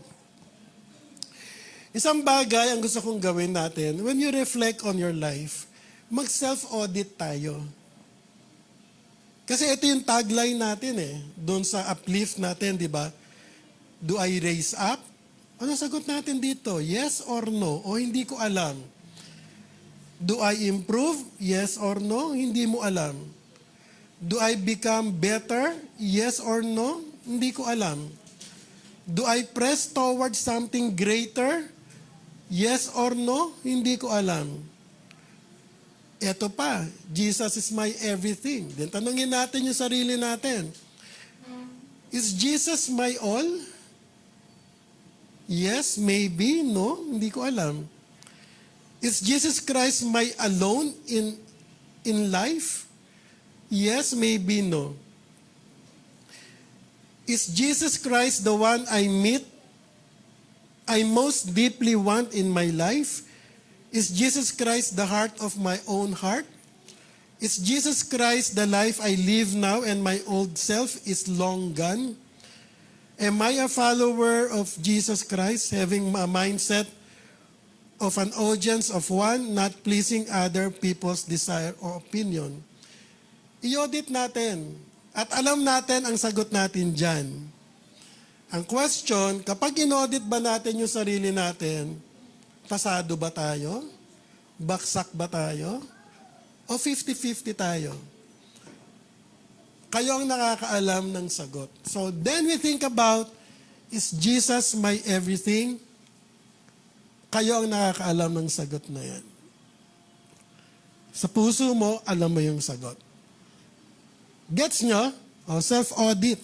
Isang bagay ang gusto kong gawin natin, when you reflect on your life, mag-self-audit tayo. Kasi ito yung tagline natin doon sa uplift natin, di ba? Do I raise up? Ano sagot natin dito? Yes or no? O hindi ko alam. Do I improve? Yes or no? Hindi mo alam. Do I become better? Yes or no? Hindi ko alam. Do I press towards something greater? Yes or no? Hindi ko alam. Eto pa, Jesus is my everything. Then tanungin natin yung sarili natin. Is Jesus my all? Yes, maybe, no? Hindi ko alam. Is Jesus Christ my alone in life? Yes, maybe, no. Is Jesus Christ the one I most deeply want in my life? Is Jesus Christ the heart of my own heart? Is Jesus Christ the life I live now and my old self is long gone? Am I a follower of Jesus Christ, having a mindset of an audience of one, not pleasing other people's desire or opinion? I-audit natin. At alam natin ang sagot natin dyan. Ang question, kapag in-audit ba natin yung sarili natin, pasado ba tayo? Baksak ba tayo? O 50-50 tayo? Kayo ang nakakaalam ng sagot. So then we think about, is Jesus my everything? Kayo ang nakakaalam ng sagot na yan. Sa puso mo, alam mo yung sagot. Gets nyo? O self-audit.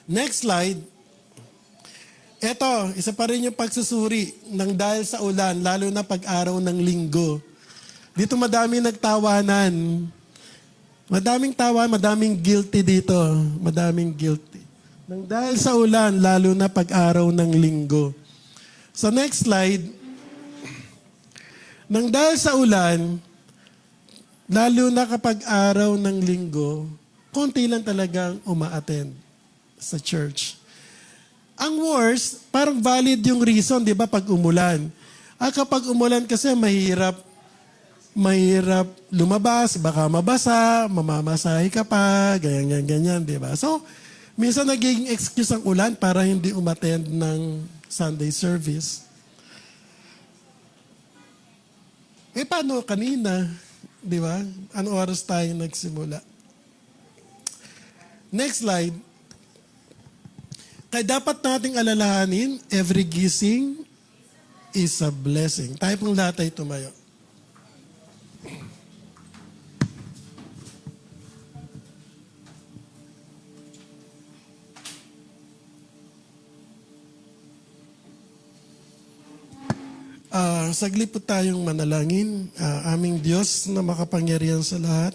Next slide. Ito, isa pa rin yung pagsusuri ng dahil sa ulan, lalo na pag-araw ng linggo. Dito madaming nagtawanan. Madaming tawa, madaming guilty dito. Madaming guilty. Nang dahil sa ulan, lalo na pag-araw ng linggo. So next slide. Nang dahil sa ulan, lalo na kapag araw ng linggo, konti lang talagang uma-attend sa church. Ang worst, parang valid yung reason, di ba, pag umulan. Kapag umulan kasi mahirap lumabas, baka mabasa, mamamasahe ka pa, ganyan, di ba? So, minsan nagiging excuse ang ulan para hindi umattend ng Sunday service. Paano kanina? Di ba? Anong oras tayo nagsimula? Next slide. Kaya dapat nating alalahanin, every gising is a blessing. Tayo pong lahat ay tumayo. Saglit po tayong manalangin. Aming Diyos na makapangyarihan sa lahat.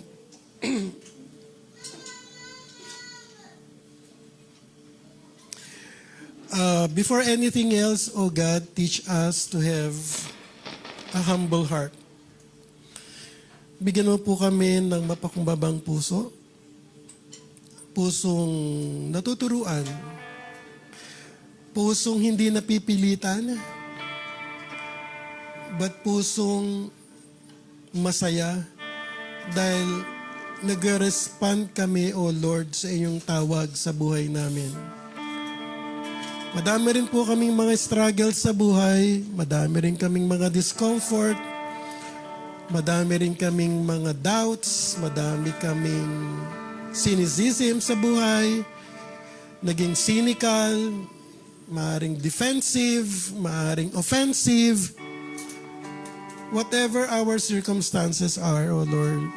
Before anything else, O God, teach us to have a humble heart. Bigyan mo po kami ng mapakumbabang puso, pusong natuturuan, pusong hindi napipilitan, but pusong masaya dahil nag-respond kami, O Lord, sa iyong tawag sa buhay namin. Madami rin po kaming mga struggles sa buhay, madami rin kaming mga discomfort, madami rin kaming mga doubts, madami kaming cynicism sa buhay, naging cynical, maaring defensive, maaring offensive. Whatever our circumstances are, O Lord,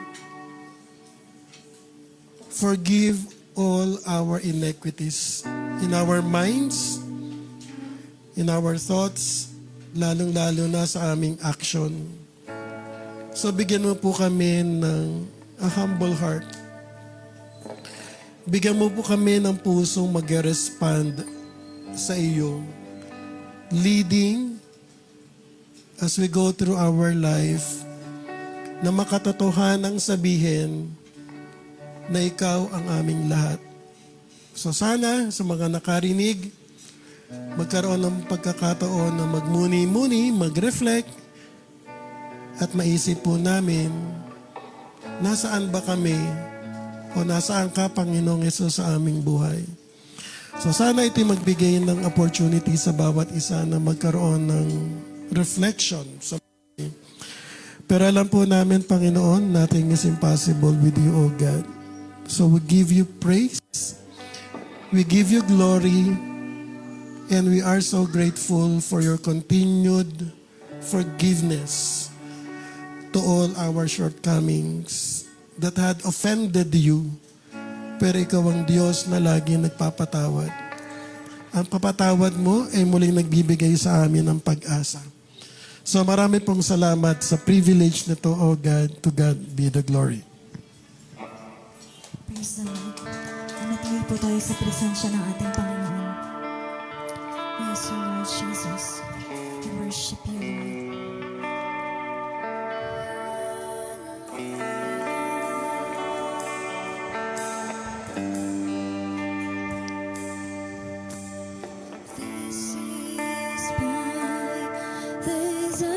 forgive all our iniquities in our minds, in our thoughts, lalong-lalo na sa aming action. So bigyan mo po kami ng a humble heart. Bigyan mo po kami ng pusong mag-respond sa iyo, leading as we go through our life, na makatotohanang sabihin na ikaw ang aming lahat. So sana sa mga nakarinig, magkaroon ng pagkakataon na magmuni-muni, mag-reflect, at maisip po namin, nasaan ba kami o nasaan ka, Panginoong Hesus, sa aming buhay. So sana ito'y magbigay ng opportunity sa bawat isa na magkaroon ng reflection sa buhay. Pero alam po namin, Panginoon, nothing is impossible with you, O God. So we give you praise, we give you glory, and we are so grateful for your continued forgiveness to all our shortcomings that had offended you. Pero ikaw ang Diyos na lagi nagpapatawad. Ang papatawad mo ay muling nagbibigay sa amin ng pag-asa. So marami pong salamat sa privilege na to, O God. To God be the glory. Praise the Lord. Manatili po tayo sa presensya ng ating Panginoon. Yes, Lord Jesus. We worship you, Lord. This is my desire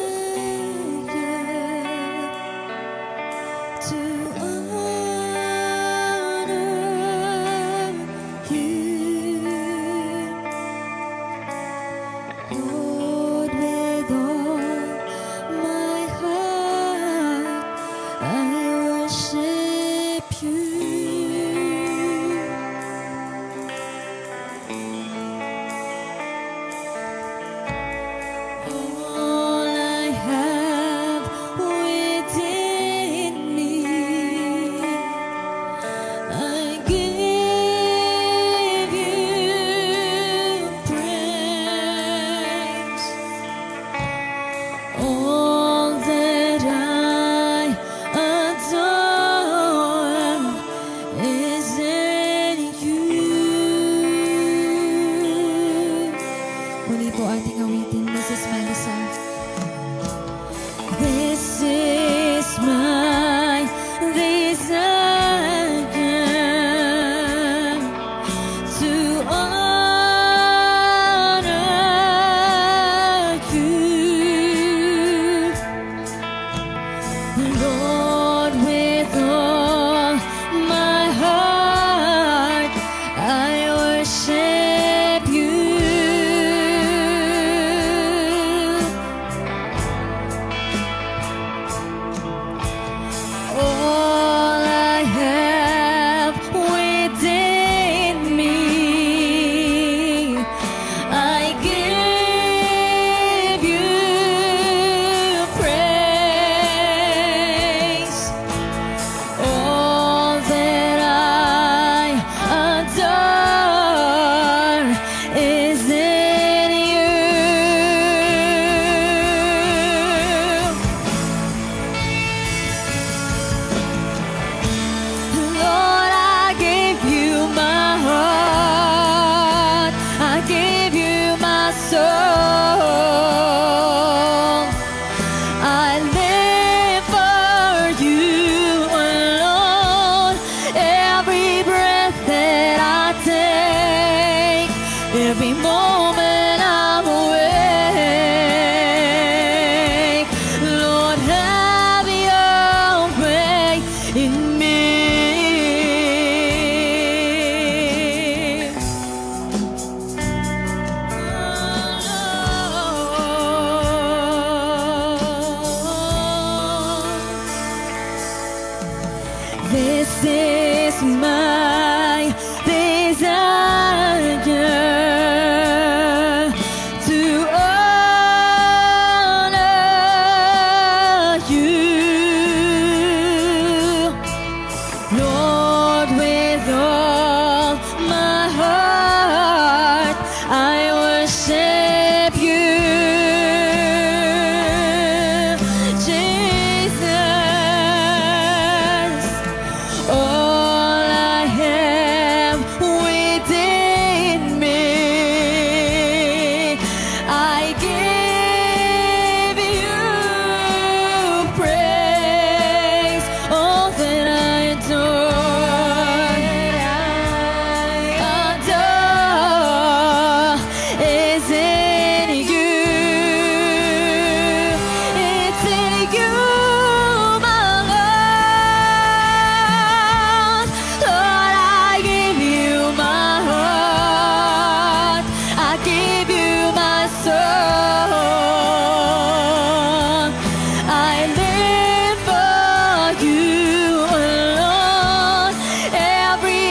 to honor you, Lord, with all my heart. I worship you. All I have within me, I give you praise. All that I adore is in you. Muli po ating awitin, Mrs. Melissa. This is my desire to honor you, Lord, with all my heart. I worship you.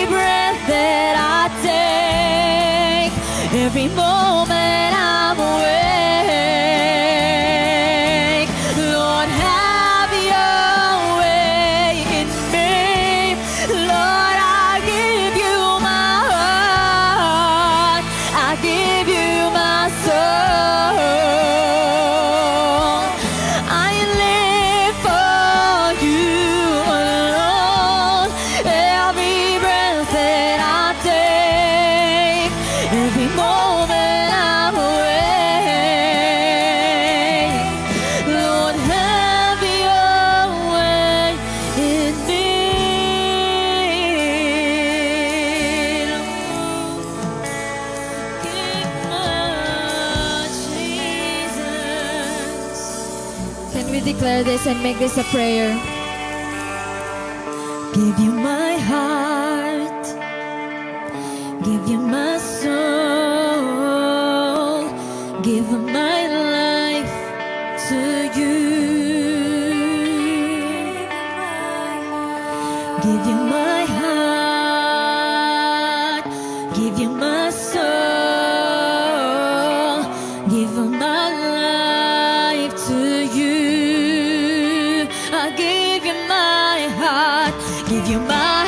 breath that I take, every moment I'm awake. Lord, have your way in me. Lord, I give you my heart, I give you my soul. I live for you alone. Every breath that I take, every moment I'm awake. Lord, have your way in me. Give my Jesus. Can we declare this and make this a prayer? Give you my heart, give you my soul, give my life to you. Give you my heart, give you my soul, give my life to you. I give you my heart, give you my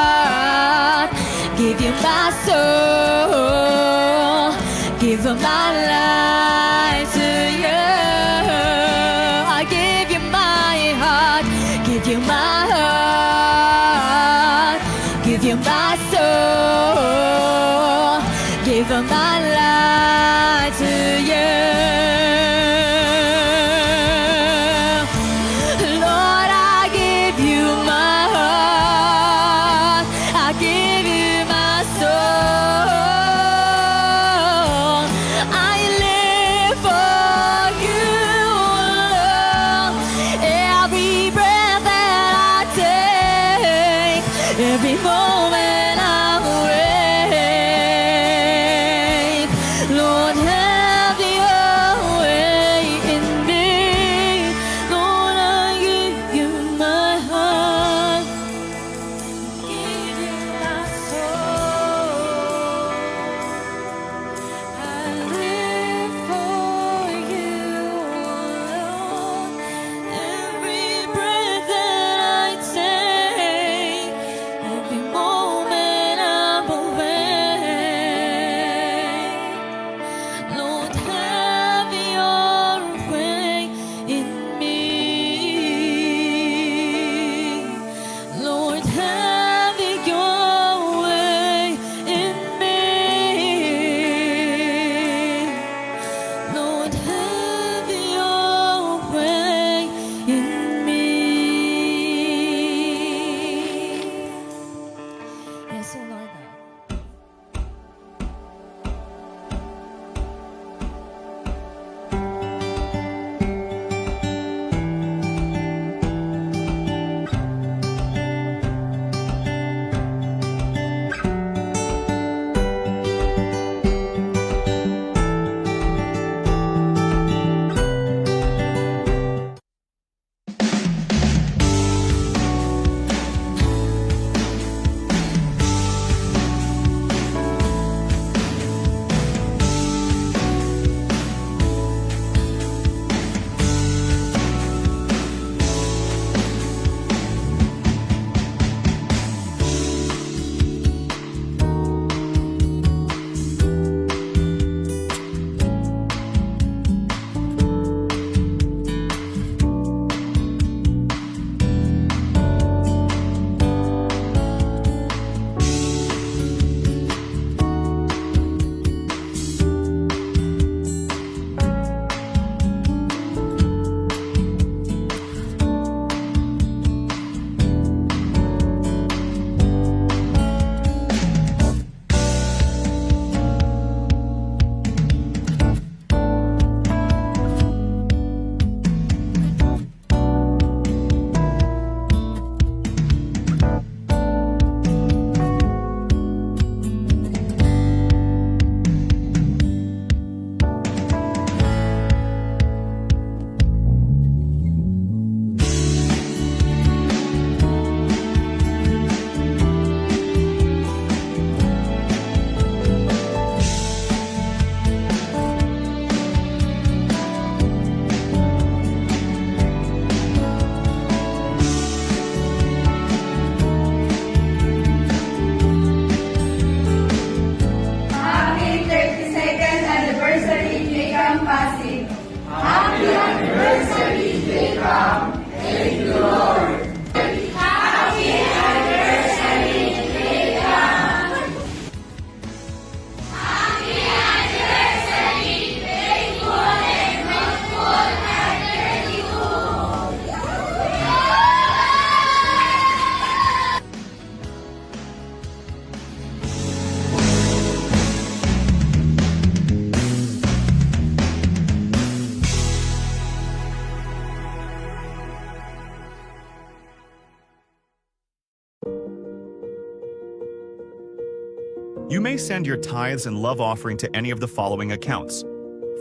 heart, give you my soul, give my life to you. I give you my heart, give you my heart, give you my soul, give my life to you. Lord, I give you my heart, I give you my soul. I live for you alone. Every breath that I take, every moment I'm awake. Lord, have your way in me. Lord, I give you my heart, give you my soul. I live for you alone. Every breath that I take, every moment I'm awake. Lord, have your way in me. Lord, have your way in me. Lord, have your way in me. Yes, oh Lord God. You may send your tithes and love offering to any of the following accounts.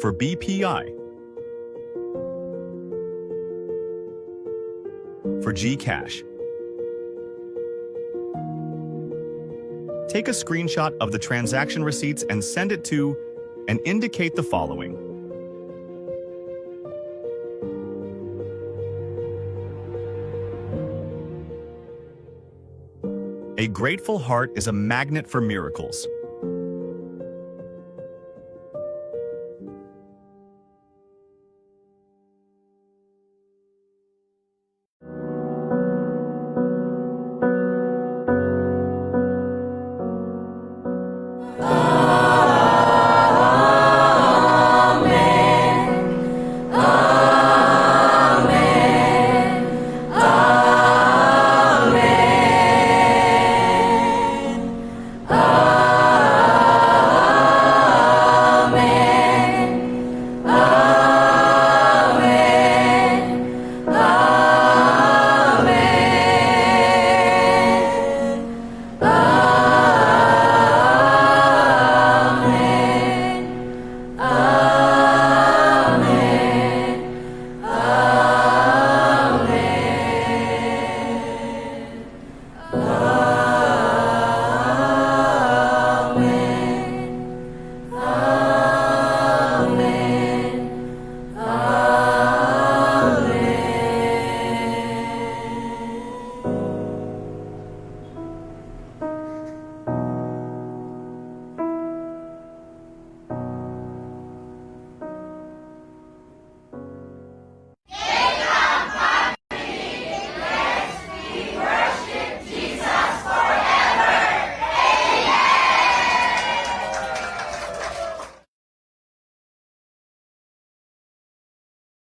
For BPI, for GCash. Take a screenshot of the transaction receipts and send it to, and indicate the following. A grateful heart is a magnet for miracles.